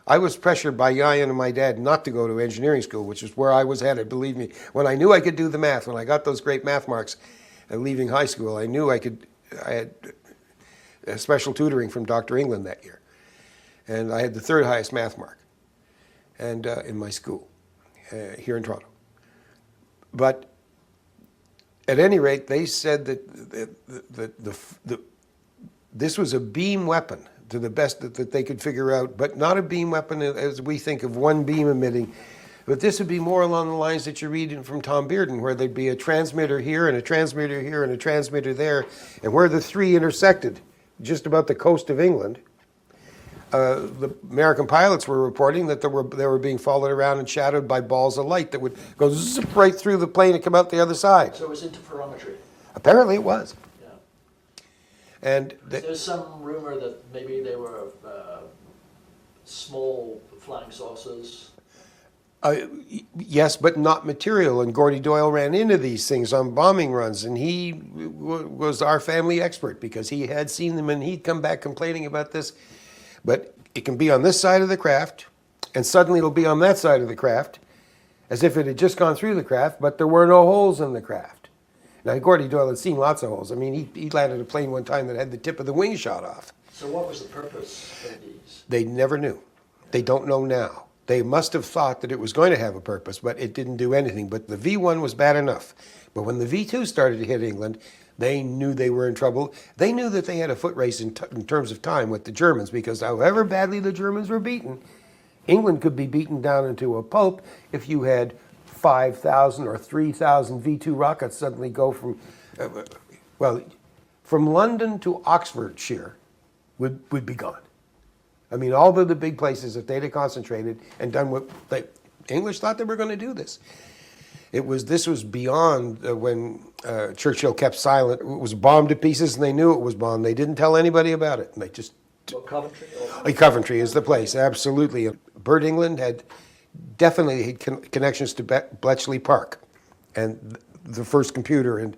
I was pressured by Iuean and my dad not to go to engineering school, which is where I was headed, believe me. When I knew I could do the math, when I got those great math marks leaving high school, I knew I could. I had special tutoring from Dr. England that year. And I had the third highest math mark and in my school here in Toronto. But at any rate, they said that this was a beam weapon to the best that they could figure out, but not a beam weapon as we think of one beam emitting. But this would be more along the lines that you're reading from Tom Bearden, where there'd be a transmitter here and a transmitter here and a transmitter there, and where the three intersected, just about the coast of England, the American pilots were reporting that they were being followed around and shadowed by balls of light that would go zip right through the plane and come out the other side. So it was interferometry. Apparently it was. Yeah. And There's some rumor that maybe they were small flying saucers. Yes, but not material. And Gordy Doyle ran into these things on bombing runs, and he was our family expert because he had seen them, and he'd come back complaining about this. But it can be on this side of the craft, and suddenly it'll be on that side of the craft, as if it had just gone through the craft, but there were no holes in the craft. Now, Gordy Doyle had seen lots of holes. I mean, he landed a plane one time that had the tip of the wing shot off. So what was the purpose of these? They never knew. They don't know now. They must have thought that it was going to have a purpose, but it didn't do anything. But the V1 was bad enough. But when the V2 started to hit England, they knew they were in trouble. They knew that they had a foot race in terms of time with the Germans, because however badly the Germans were beaten, England could be beaten down into a pulp if you had 5,000 or 3,000 V2 rockets suddenly go from, from London to Oxfordshire would be gone. I mean, all the big places, if they'd have concentrated and done what the English thought they were going to do this. This was beyond when Churchill kept silent. It was bombed to pieces, and they knew it was bombed. They didn't tell anybody about it, and they just... Well, Coventry? Coventry is the place, absolutely. Bert England had definitely connections to Bletchley Park and the first computer, and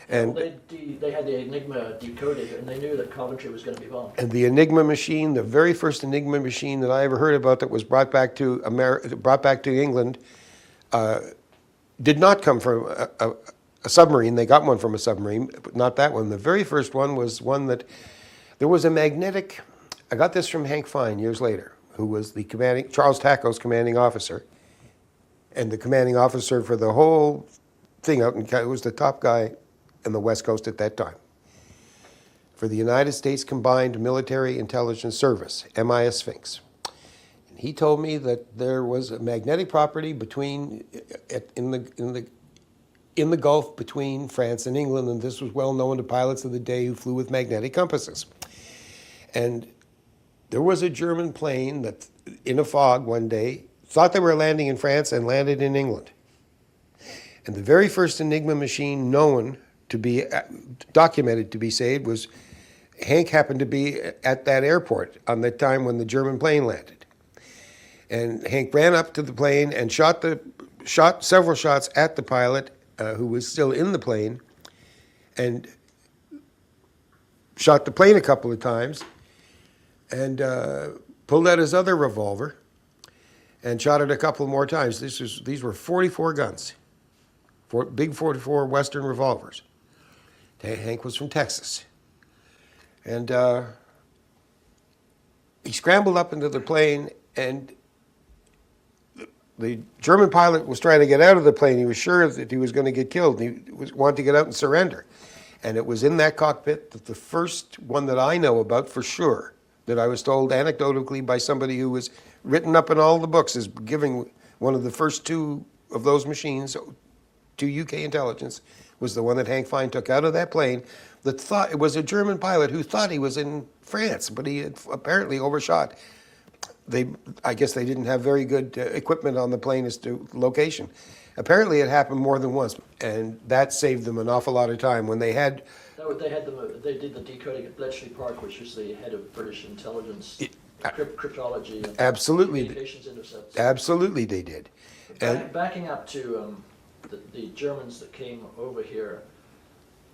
they had the Enigma decoded, and they knew that Coventry was going to be bombed. And the Enigma machine, the very first Enigma machine that I ever heard about that was brought back to England, did not come from a submarine. They got one from a submarine, but not that one. The very first one was one that there was a magnetic. I got this from Hank Fine years later, who was the Charles Tacko's commanding officer, and the commanding officer for the whole thing out in, it was the top guy in the West Coast at that time. for the United States Combined Military Intelligence Service, MIS Sphinx. And he told me that there was a magnetic property between, in the Gulf between France and England, and this was well known to pilots of the day who flew with magnetic compasses. And there was a German plane that, in a fog one day, thought they were landing in France and landed in England. And the very first Enigma machine known to be documented to be saved was Hank happened to be at that airport on the time when the German plane landed. And Hank ran up to the plane and shot several shots at the pilot who was still in the plane, and shot the plane a couple of times, and pulled out his other revolver and shot it a couple more times. These were 44 guns, big 44 Western revolvers. Hank was from Texas. And he scrambled up into the plane, and the German pilot was trying to get out of the plane. He was sure that he was going to get killed. He wanted to get out and surrender. And it was in that cockpit that the first one that I know about for sure, that I was told anecdotally by somebody who was written up in all the books as giving one of the first two of those machines to UK intelligence, was the one that Hank Fine took out of that plane that thought it was a German pilot who thought he was in France, but he had apparently overshot. I guess they didn't have very good equipment on the plane as to location. Apparently it happened more than once, and that saved them an awful lot of time. When they had... They did the decoding at Bletchley Park, which was the head of British intelligence, cryptology, and absolutely, communications intercepts. Absolutely they did. And backing up to the Germans that came over here,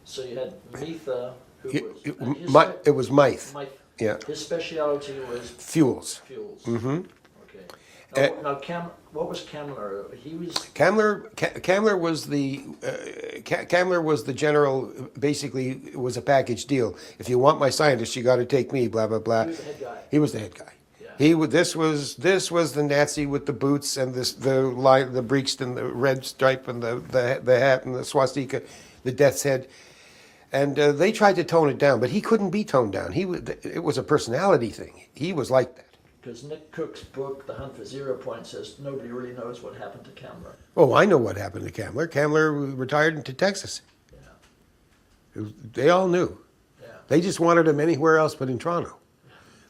so you had Meetha, who it was Mythe. Yeah. His speciality was fuels. Mm-hmm. Okay. Now, what was Kamler? He was Kamler was the general. Basically, it was a package deal. If you want my scientist, you got to take me. Blah blah blah. He was the head guy. He was the head guy. Yeah. This was the Nazi with the boots and the breeks and the red stripe and the hat and the swastika, the death's head. And they tried to tone it down, but he couldn't be toned down. It was a personality thing. He was like that. Because Nick Cook's book, The Hunt for 0 Point, says nobody really knows what happened to Kamler. Oh, I know what happened to Kamler. Kamler retired into Texas. Yeah. They all knew. Yeah. They just wanted him anywhere else but in Toronto.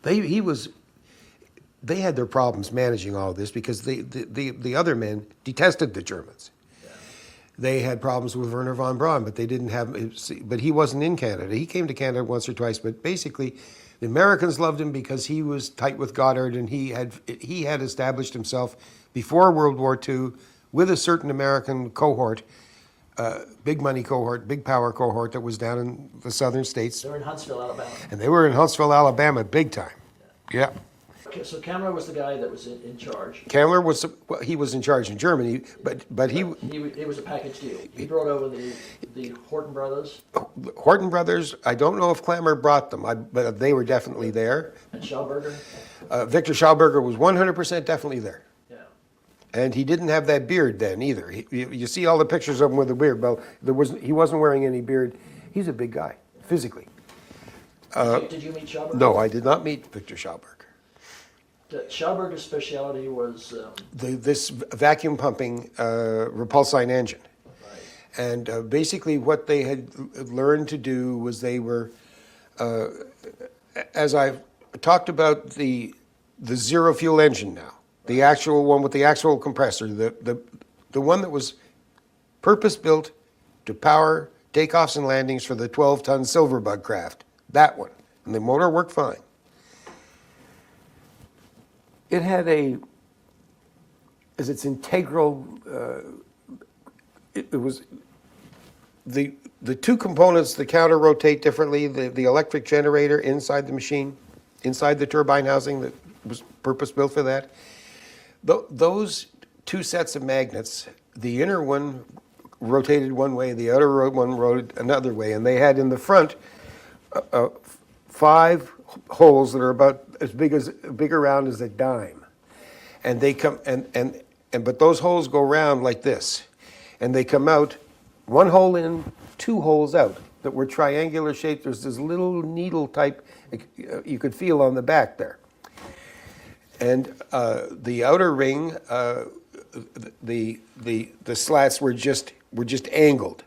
They had their problems managing all of this because the other men detested the Germans. They had problems with Werner von Braun, but they didn't have. But he wasn't in Canada. He came to Canada once or twice, but basically, the Americans loved him because he was tight with Goddard, and he had established himself before World War II with a certain American cohort, big money cohort, big power cohort that was down in the southern states. They were in Huntsville, Alabama. And they were in Huntsville, Alabama, big time. Yeah. Okay, so Kamler was the guy that was in charge. Kamler he was in charge in Germany, but he was a package deal. He brought over the Horton brothers. Horton brothers. I don't know if Kamler brought them, but they were definitely there. And Schauberger. Victor Schauberger was 100% definitely there. Yeah. And he didn't have that beard then either. You see all the pictures of him with a beard. Well, he wasn't wearing any beard. He's a big guy physically. Did you meet Schauberger? No, I did not meet Victor Schauberger. Schauberger's specialty was this vacuum pumping repulsine engine. Right. And basically what they had learned to do was they were, as I've talked about the zero fuel engine now, the actual one with the actual compressor, the one that was purpose built to power takeoffs and landings for the 12-ton Silverbug craft, that one. And the motor worked fine. It had as its integral, it was the two components, the counter rotate differently, the electric generator inside the machine, inside the turbine housing that was purpose built for that. Those two sets of magnets, the inner one rotated one way, the outer one rotated another way, and they had in the front 5 holes that are about as big around as a dime, and they come but those holes go round like this, and they come out 1 hole in, 2 holes out. that were triangular shaped. There's this little needle type you could feel on the back there. And the outer ring, the slats were just angled.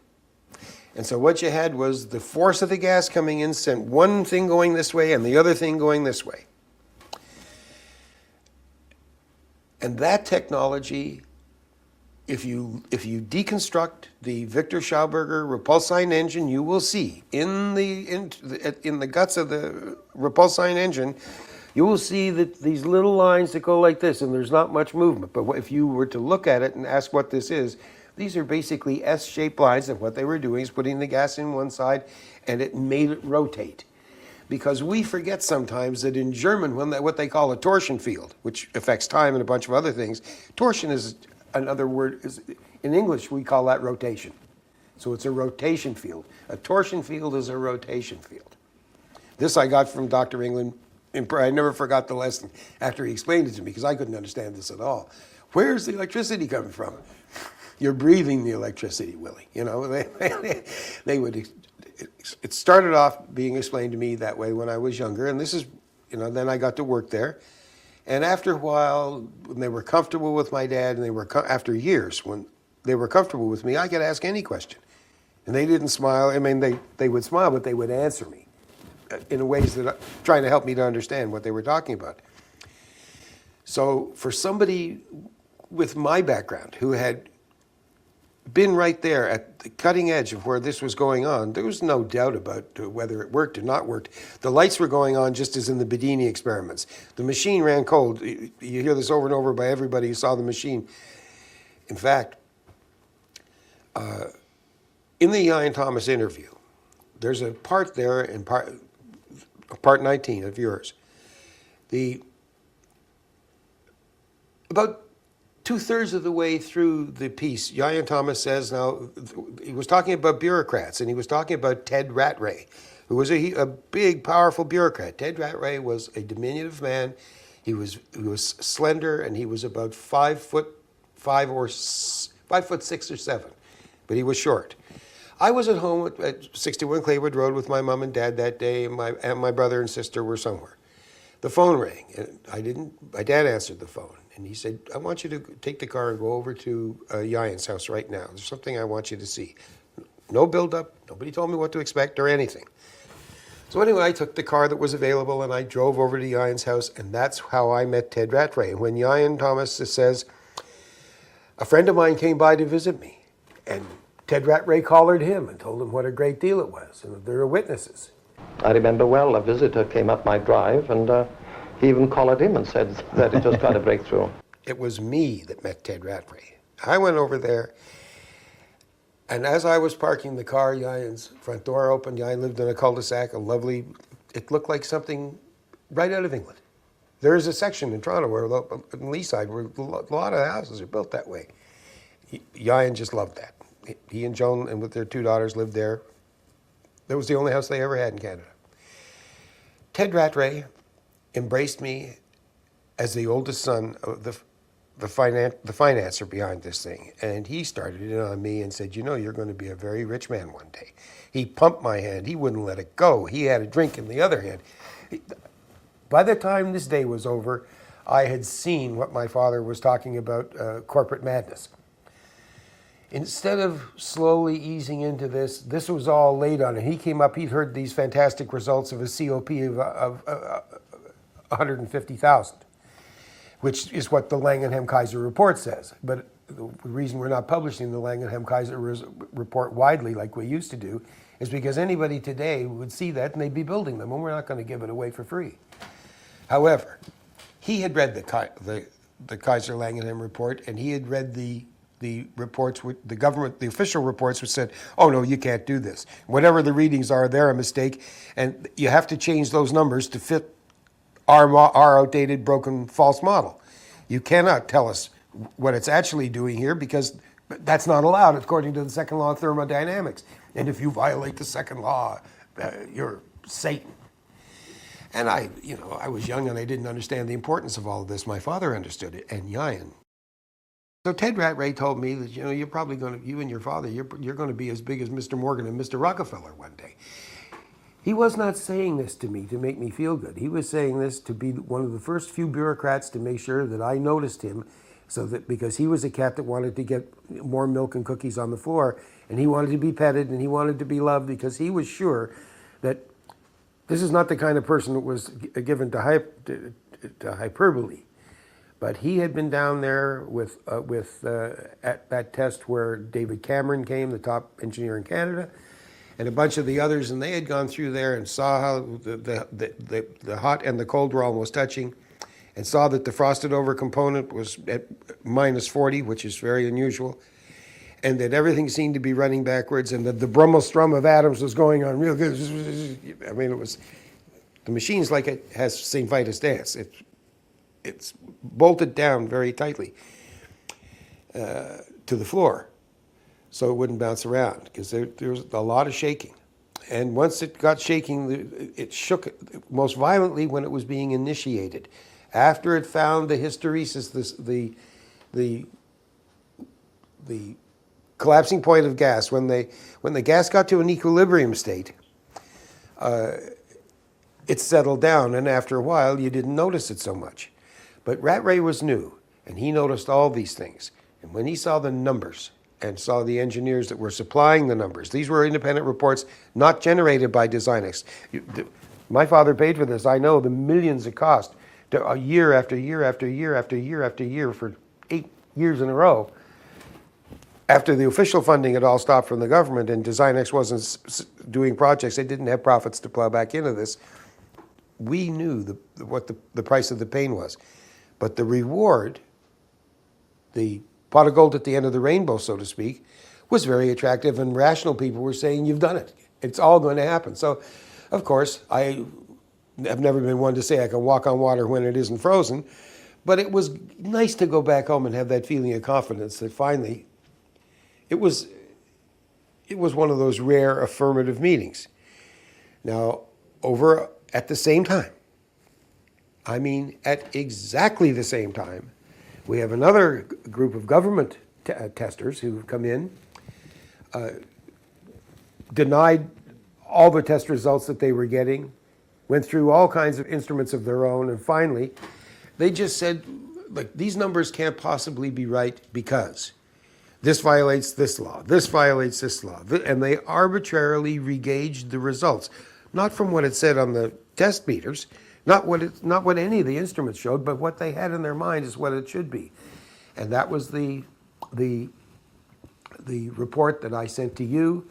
And so what you had was the force of the gas coming in sent one thing going this way and the other thing going this way. And that technology, if you deconstruct the Victor Schauberger repulsine engine, you will see in the guts of the repulsine engine, you will see that these little lines that go like this, and there's not much movement. But if you were to look at it and ask what this is, these are basically S-shaped lines, and what they were doing is putting the gas in one side, and it made it rotate. Because we forget sometimes that in German, what they call a torsion field, which affects time and a bunch of other things, torsion is another word. In English, we call that rotation. So it's a rotation field. A torsion field is a rotation field. This I got from Dr. England. I never forgot the lesson after he explained it to me, because I couldn't understand this at all. Where's the electricity coming from? You're breathing the electricity, Willie. You know, they would. It started off being explained to me that way when I was younger, and this is, you know, then I got to work there. And after a while, when they were comfortable with my dad, and after years, when they were comfortable with me, I could ask any question. And they didn't smile. I mean, they would smile, but they would answer me in ways that trying to help me to understand what they were talking about. So for somebody with my background who had been right there at the cutting edge of where this was going on, there was no doubt about whether it worked or not worked. The lights were going on just as in the Bedini experiments. The machine ran cold. You hear this over and over by everybody who saw the machine. In fact, in the Iuean Thomas interview, there's a part there in part 19 of yours. About 2/3 of the way through the piece, Iuean Thomas says, now, he was talking about bureaucrats, and he was talking about Ted Rattray, who was a big, powerful bureaucrat. Ted Rattray was a diminutive man. He was slender, and he was about 5'5" or 5'6" or 7", but he was short. I was at home at 61 Claywood Road with my mom and dad that day, and my brother and sister were somewhere. The phone rang, and my dad answered the phone. And he said, I want you to take the car and go over to Iuean's house right now. There's something I want you to see. No build-up. Nobody told me what to expect or anything. So anyway, I took the car that was available, and I drove over to Iuean's house, and that's how I met Ted Rattray. And when Iuean Thomas says, a friend of mine came by to visit me, and Ted Rattray collared him and told him what a great deal it was, and that there are witnesses. I remember well, a visitor came up my drive, and he even collared him and said that he just got a breakthrough. It was me that met Ted Rattray. I went over there, and as I was parking the car, Iuean's front door opened. Iuean lived in a cul-de-sac, it looked like something right out of England. There is a section in Toronto, in Leaside, where a lot of houses are built that way. Iuean just loved that. He and Joan, and with their 2 daughters, lived there. That was the only house they ever had in Canada. Ted Rattray embraced me as the oldest son of the financier behind this thing. And he started it on me and said, you know, you're going to be a very rich man one day. He pumped my hand. He wouldn't let it go. He had a drink in the other hand. By the time this day was over, I had seen what my father was talking about, corporate madness. Instead of slowly easing into this was all laid on him. He came up, he'd heard these fantastic results of a COP of 150,000, which is what the Langenheim-Kaiser report says. But the reason we're not publishing the Langenheim-Kaiser report widely like we used to do is because anybody today would see that and they'd be building them, and we're not going to give it away for free. However, he had read the Kaiser-Langenheim report, and he had read the reports, the official reports, which said, oh no, you can't do this. Whatever the readings are, they're a mistake, and you have to change those numbers to fit our outdated, broken, false model. You cannot tell us what it's actually doing here, because that's not allowed according to the second law of thermodynamics. And if you violate the second law, you're Satan. And I was young and I didn't understand the importance of all of this. My father understood it, and Iuean So Ted Rattray told me that, you're probably going to, you and your father, you're going to be as big as Mr. Morgan and Mr. Rockefeller one day. He was not saying this to me to make me feel good. He was saying this to be one of the first few bureaucrats to make sure that I noticed him, so that because he was a cat that wanted to get more milk and cookies on the floor, and he wanted to be petted and he wanted to be loved, because he was sure that this is not the kind of person that was given to hyperbole. But he had been down there at that test where David Cameron came, the top engineer in Canada, and a bunch of the others, and they had gone through there and saw how the hot and the cold were almost touching, and saw that the frosted over component was at -40, which is very unusual, and that everything seemed to be running backwards, and that the Brummel-Strum of atoms was going on real good. I mean, the machine's like it has St. Vitus dance. It's bolted down very tightly to the floor, so it wouldn't bounce around, because there was a lot of shaking. And once it got shaking, it shook most violently when it was being initiated. After it found the hysteresis, the collapsing point of gas, when the gas got to an equilibrium state, it settled down, and after a while, you didn't notice it so much. But Rattray was new, and he noticed all these things. And when he saw the numbers and saw the engineers that were supplying the numbers, these were independent reports not generated by Designex. My father paid for this. I know the millions it cost, year after year after year after year after year for 8 years in a row. After the official funding had all stopped from the government and Designex wasn't doing projects, they didn't have profits to plow back into this. We knew what the price of the pain was. But the reward, the pot of gold at the end of the rainbow, so to speak, was very attractive, and rational people were saying, you've done it. It's all going to happen. So, of course, I have never been one to say I can walk on water when it isn't frozen, but it was nice to go back home and have that feeling of confidence that finally it was one of those rare affirmative meetings. Now, over at the same time, I mean at exactly the same time, we have another group of government testers who have come in, denied all the test results that they were getting, went through all kinds of instruments of their own, and finally, they just said, look, these numbers can't possibly be right because this violates this law, this violates this law, and they arbitrarily regauged the results, not from what it said on the test meters, not what any of the instruments showed, but what they had in their mind is what it should be. And that was the report that I sent to you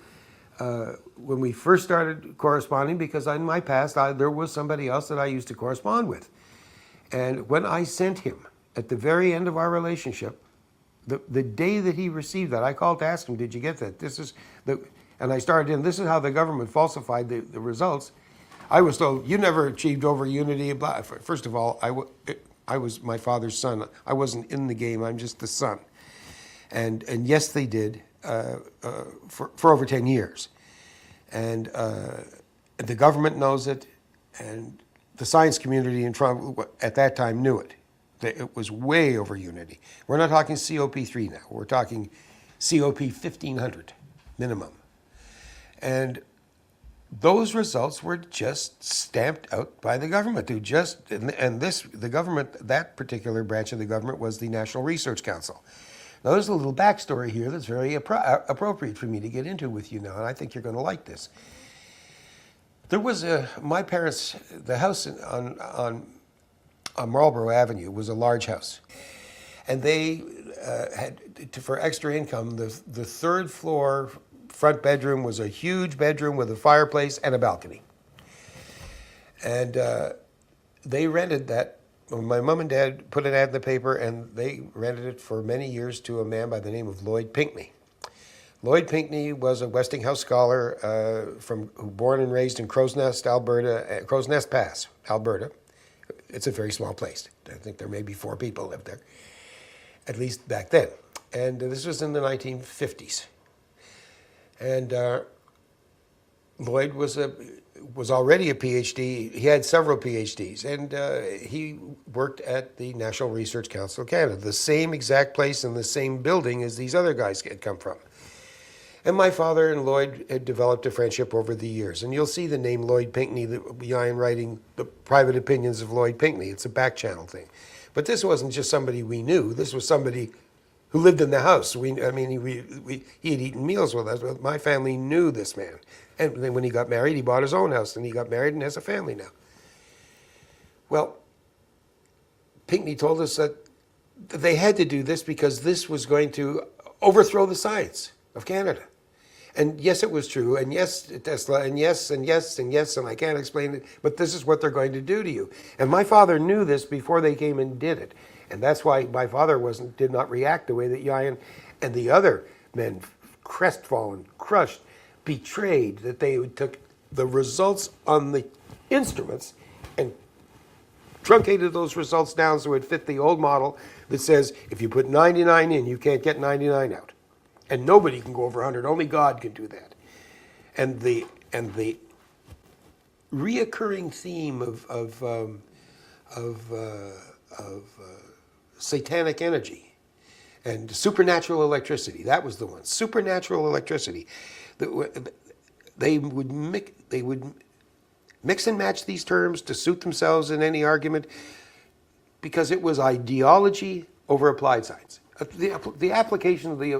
when we first started corresponding, because in my past, there was somebody else that I used to correspond with. And when I sent him, at the very end of our relationship, the day that he received that, I called to ask him, did you get that? And I started in, this is how the government falsified the results. I was told, you never achieved over unity. First of all, I was my father's son. I wasn't in the game, I'm just the son. And yes, they did for over 10 years. And the government knows it, and the science community in Toronto at that time knew it. It was way over unity. We're not talking COP3 now. We're talking COP 1500 minimum. And those results were just stamped out by the government. The government, that particular branch of the government, was the National Research Council. Now, there's a little backstory here that's very appropriate for me to get into with you now, and I think you're going to like this. There was my parents, the house on Marlborough Avenue was a large house, and they had, for extra income, the third floor front bedroom was a huge bedroom with a fireplace and a balcony. And they rented that. My mom and dad put an ad in the paper, and they rented it for many years to a man by the name of Lloyd Pinckney. Lloyd Pinckney was a Westinghouse scholar born and raised in Crow's Nest, Alberta, Crow's Nest Pass, Alberta. It's a very small place. I think there may be 4 people lived there, at least back then. And this was in the 1950s. And Lloyd was already a PhD. He had several PhDs, and he worked at the National Research Council of Canada, the same exact place in the same building as these other guys had come from. And my father and Lloyd had developed a friendship over the years. And you'll see the name Lloyd Pinckney, Iuean writing the private opinions of Lloyd Pinckney. It's a back channel thing. But this wasn't just somebody we knew. This was somebody who lived in the house. He had eaten meals with us. But my family knew this man. And then when he got married, he bought his own house. And he got married and has a family now. Well, Pinckney told us that they had to do this because this was going to overthrow the science of Canada. And yes, it was true, and yes, Tesla, and yes, and yes, and yes, and I can't explain it, but this is what they're going to do to you. And my father knew this before they came and did it. And that's why my father did not react the way that Iuean and the other men, crestfallen, crushed, betrayed, that they took the results on the instruments and truncated those results down so it fit the old model that says, if you put 99 in, you can't get 99 out. And nobody can go over 100. Only God can do that. And the reoccurring theme of satanic energy and supernatural electricity. That was the one. Supernatural electricity. They would mix and match these terms to suit themselves in any argument because it was ideology over applied science. The application of the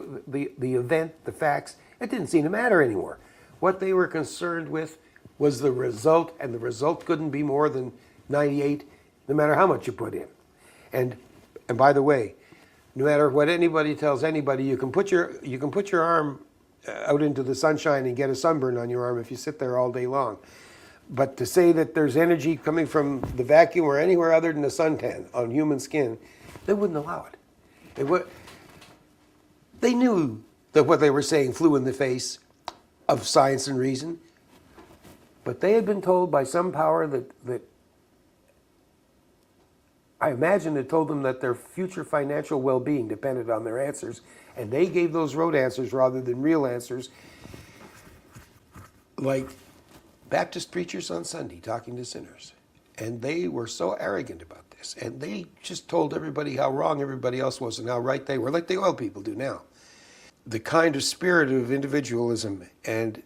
event, the facts, it didn't seem to matter anymore. What they were concerned with was the result, and the result couldn't be more than 98, no matter how much you put in. And by the way, no matter what anybody tells anybody, you can put your arm out into the sunshine and get a sunburn on your arm if you sit there all day long. But to say that there's energy coming from the vacuum or anywhere other than a suntan on human skin, they wouldn't allow it. They knew that what they were saying flew in the face of science and reason, but they had been told by some power that I imagine it told them that their future financial well-being depended on their answers, and they gave those rote answers rather than real answers, like Baptist preachers on Sunday talking to sinners. And they were so arrogant about this. And they just told everybody how wrong everybody else was and how right they were, like the oil people do now. The kind of spirit of individualism and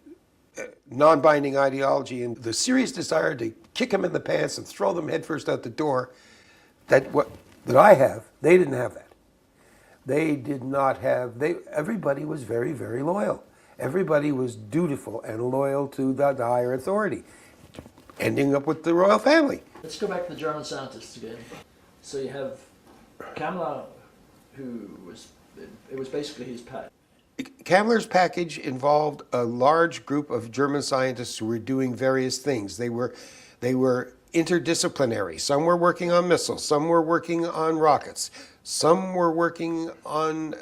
non-binding ideology and the serious desire to kick them in the pants and throw them headfirst out the door, that I have, they didn't have that. They did not have, everybody was very, very loyal. Everybody was dutiful and loyal to the higher authority, ending up with the royal family. Let's go back to the German scientists again. So you have Kamler, it was basically his pack. Kamler's package involved a large group of German scientists who were doing various things. They were interdisciplinary. Some were working on missiles, some were working on rockets, some were working on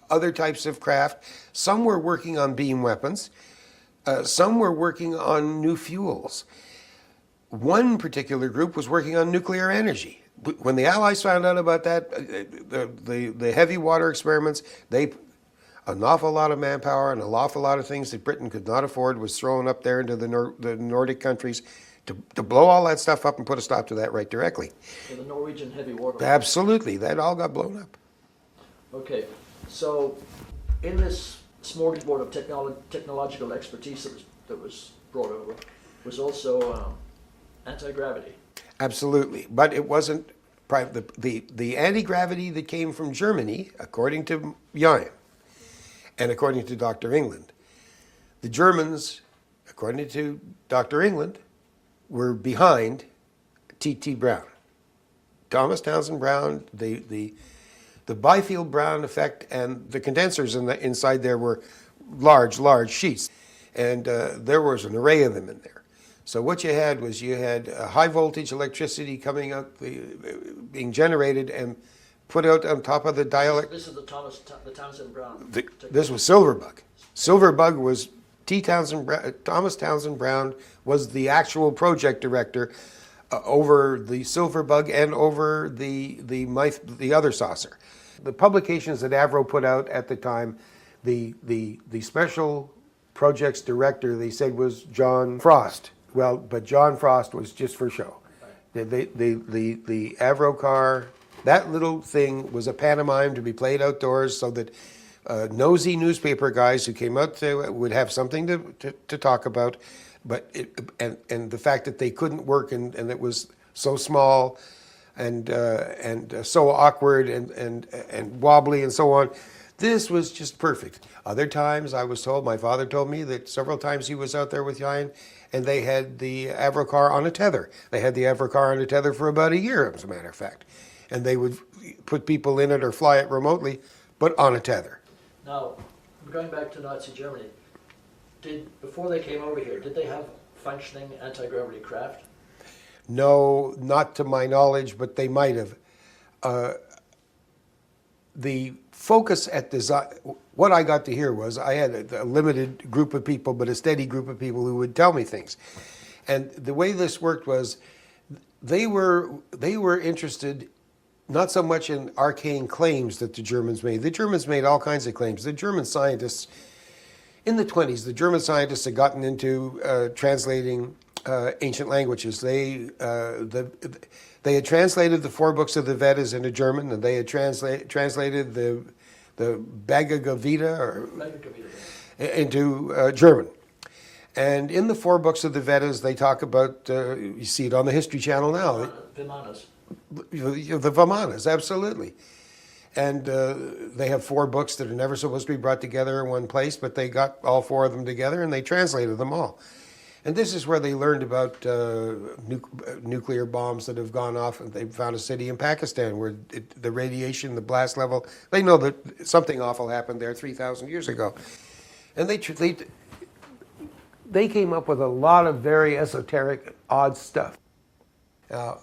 other types of craft, some were working on beam weapons, some were working on new fuels. One particular group was working on nuclear energy. When the Allies found out about that, the heavy water experiments, an awful lot of manpower and an awful lot of things that Britain could not afford was thrown up there into the Nordic countries to blow all that stuff up and put a stop to that right directly. So the Norwegian heavy water. Absolutely, that all got blown up. Okay, so in this smorgasbord of technological expertise that was brought over was also anti-gravity. Absolutely, but it wasn't the anti-gravity that came from Germany, according to Iuean, and according to Dr. England. The Germans, according to Dr. England, were behind T.T. Brown. Thomas Townsend Brown, the Byfield-Brown effect, and the condensers inside there were large sheets. And there was an array of them in there. So what you had was high voltage electricity coming out, being generated and put out on top of the dielectric. This is the Townsend Brown. This was Silverbug. Silverbug was Thomas Townsend Brown was the actual project director over the Silverbug and over the other saucer. The publications that AVRO put out at the time, the special project's director, they said, was John Frost. Well, but John Frost was just for show. The AVRO car, that little thing was a pantomime to be played outdoors so that nosy newspaper guys who came out would have something to talk about. But and the fact that they couldn't work and it was so small and so awkward and wobbly and so on, this was just perfect. Other times, I was told, my father told me that several times he was out there with Iuean, and they had the AVRO car on a tether. They had the AVRO car on a tether for about a year, as a matter of fact. And they would put people in it or fly it remotely, but on a tether. Now, going back to Nazi Germany, before they came over here, did they have functioning anti-gravity craft? No, not to my knowledge, but they might have. The focus at design, what I got to hear was I had a limited group of people, but a steady group of people who would tell me things. And the way this worked was they were interested not so much in arcane claims that the Germans made. The Germans made all kinds of claims. The German scientists, in the 20s, the German scientists had gotten into translating ancient languages. They had translated the 4 books of the Vedas into German, and they had translated the Bhagavad Gita into German. And in the 4 books of the Vedas, they talk about, you see it on the History Channel now. Vimanas. The Vimanas, absolutely. And they have 4 books that are never supposed to be brought together in one place, but they got all 4 of them together and they translated them all. And this is where they learned about nuclear bombs that have gone off, and they found a city in Pakistan where the radiation, the blast level, they know that something awful happened there 3,000 years ago. And they came up with a lot of very esoteric, odd stuff. Now,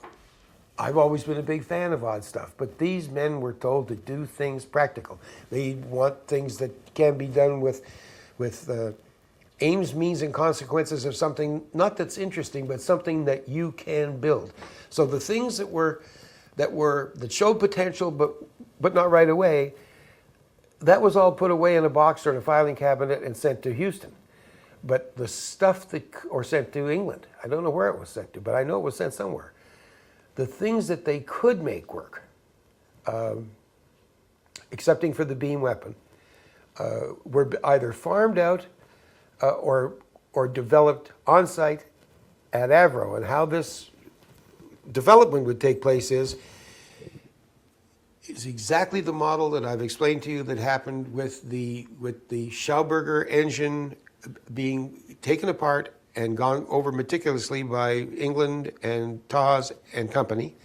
I've always been a big fan of odd stuff, but these men were told to do things practical. They want things that can be done with aims, means, and consequences of something, not that's interesting, but something that you can build. So the things that showed potential, but not right away, that was all put away in a box or in a filing cabinet and sent to Houston. But the stuff or sent to England, I don't know where it was sent to, but I know it was sent somewhere. The things that they could make work, excepting for the beam weapon, were either farmed out or developed on-site at AVRO. And how this development would take place is exactly the model that I've explained to you that happened with the Schauberger engine being taken apart and gone over meticulously by England and Tawes and company,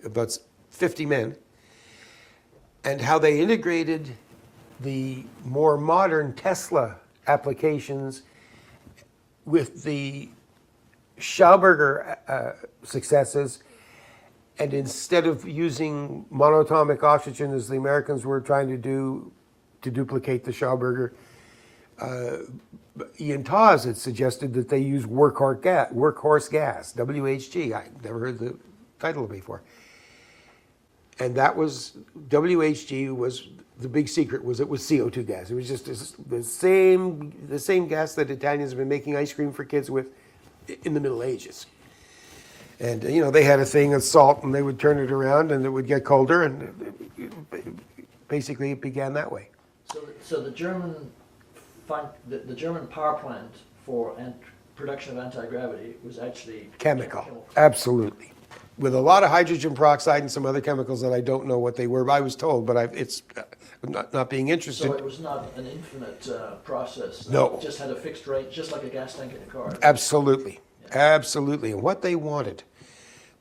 about 50 men, and how they integrated the more modern Tesla applications with the Schauberger successes, and instead of using monatomic oxygen as the Americans were trying to do to duplicate the Schauberger, Iuean Thomas had suggested that they use workhorse gas, WHG. I never heard the title before. And that was, WHG was, the big secret was it was CO2 gas. It was just the same gas that Italians have been making ice cream for kids with in the Middle Ages. And, you know, they had a thing of salt and they would turn it around and it would get colder, and basically it began that way. So the German power plant for production of anti-gravity was actually Chemical, absolutely. With a lot of hydrogen peroxide and some other chemicals that I don't know what they were. I was told, but it's not being interested. So it was not an infinite process. No. It just had a fixed rate, just like a gas tank in a car. Absolutely, absolutely. And what they wanted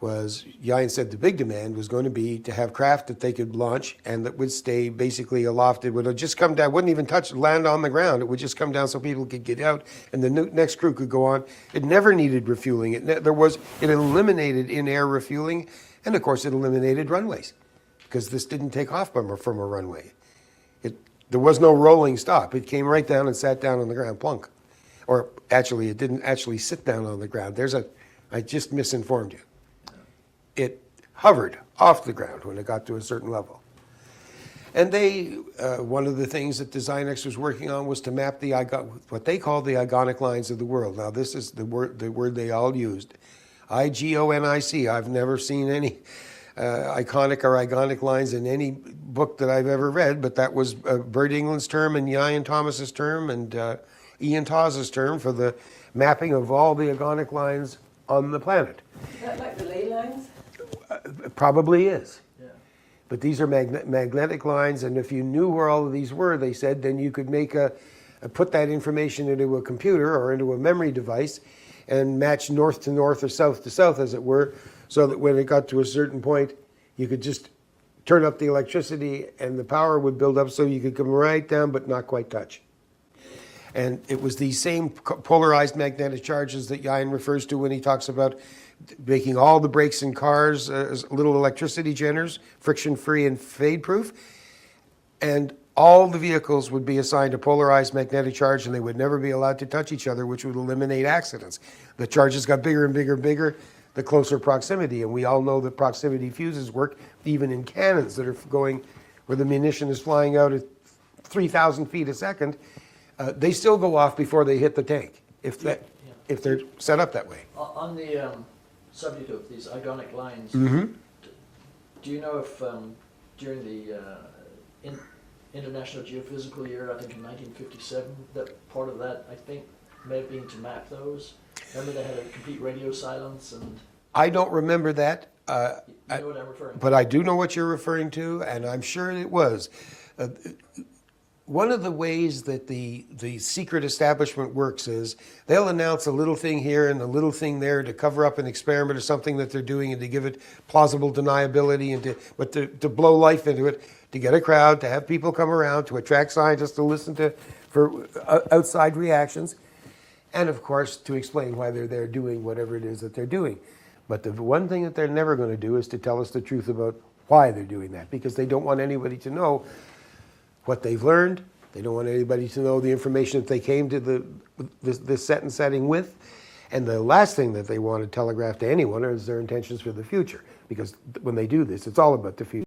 was, Iuean said the big demand was going to be to have craft that they could launch and that would stay basically aloft. It would just come down, wouldn't even land on the ground. It would just come down so people could get out and the next crew could go on. It never needed refueling. It eliminated in-air refueling, and of course it eliminated runways, because this didn't take off from a runway. There was no rolling stop. It came right down and sat down on the ground, plunk. Or actually, it didn't actually sit down on the ground. I just misinformed you. It hovered off the ground when it got to a certain level. And they, one of the things that Designex was working on was to map the what they call the igonic lines of the world. Now, this is the word they all used, IGONIC. I've never seen any iconic or igonic lines in any book that I've ever read, but that was Bert England's term and Iuean Thomas's term and Iuean Thomas's term for the mapping of all the igonic lines on the planet. Is that like the ley lines? It probably is. Yeah. But these are magnetic lines, and if you knew where all of these were, they said, then you could make put that information into a computer or into a memory device and match north to north or south to south, as it were, so that when it got to a certain point, you could just turn up the electricity and the power would build up so you could come right down but not quite touch. And it was these same polarized magnetic charges that Iuean refers to when he talks about making all the brakes in cars as little electricity generators, friction-free and fade-proof. And all the vehicles would be assigned a polarized magnetic charge and they would never be allowed to touch each other, which would eliminate accidents. The charges got bigger and bigger and bigger, the closer proximity. And we all know that proximity fuses work even in cannons that are going where the munition is flying out at 3,000 feet a second. They still go off before they hit the tank, if they're set up that way. On the subject of these igonic lines, Mm-hmm. do you know if during the International Geophysical Year, I think in 1957, that part of that, I think, may have been to map those? Remember they had a complete radio silence and... I don't remember that. You know what I'm referring to? But I do know what you're referring to, and I'm sure it was. One of the ways that the secret establishment works is they'll announce a little thing here and a little thing there to cover up an experiment or something that they're doing and to give it plausible deniability and to blow life into it, to get a crowd, to have people come around, to attract scientists to listen to for outside reactions, and of course to explain why they're there doing whatever it is that they're doing. But the one thing that they're never going to do is to tell us the truth about why they're doing that, because they don't want anybody to know what they've learned. They don't want anybody to know the information that they came to this set and setting with. And the last thing that they want to telegraph to anyone is their intentions for the future, because when they do this, it's all about the future.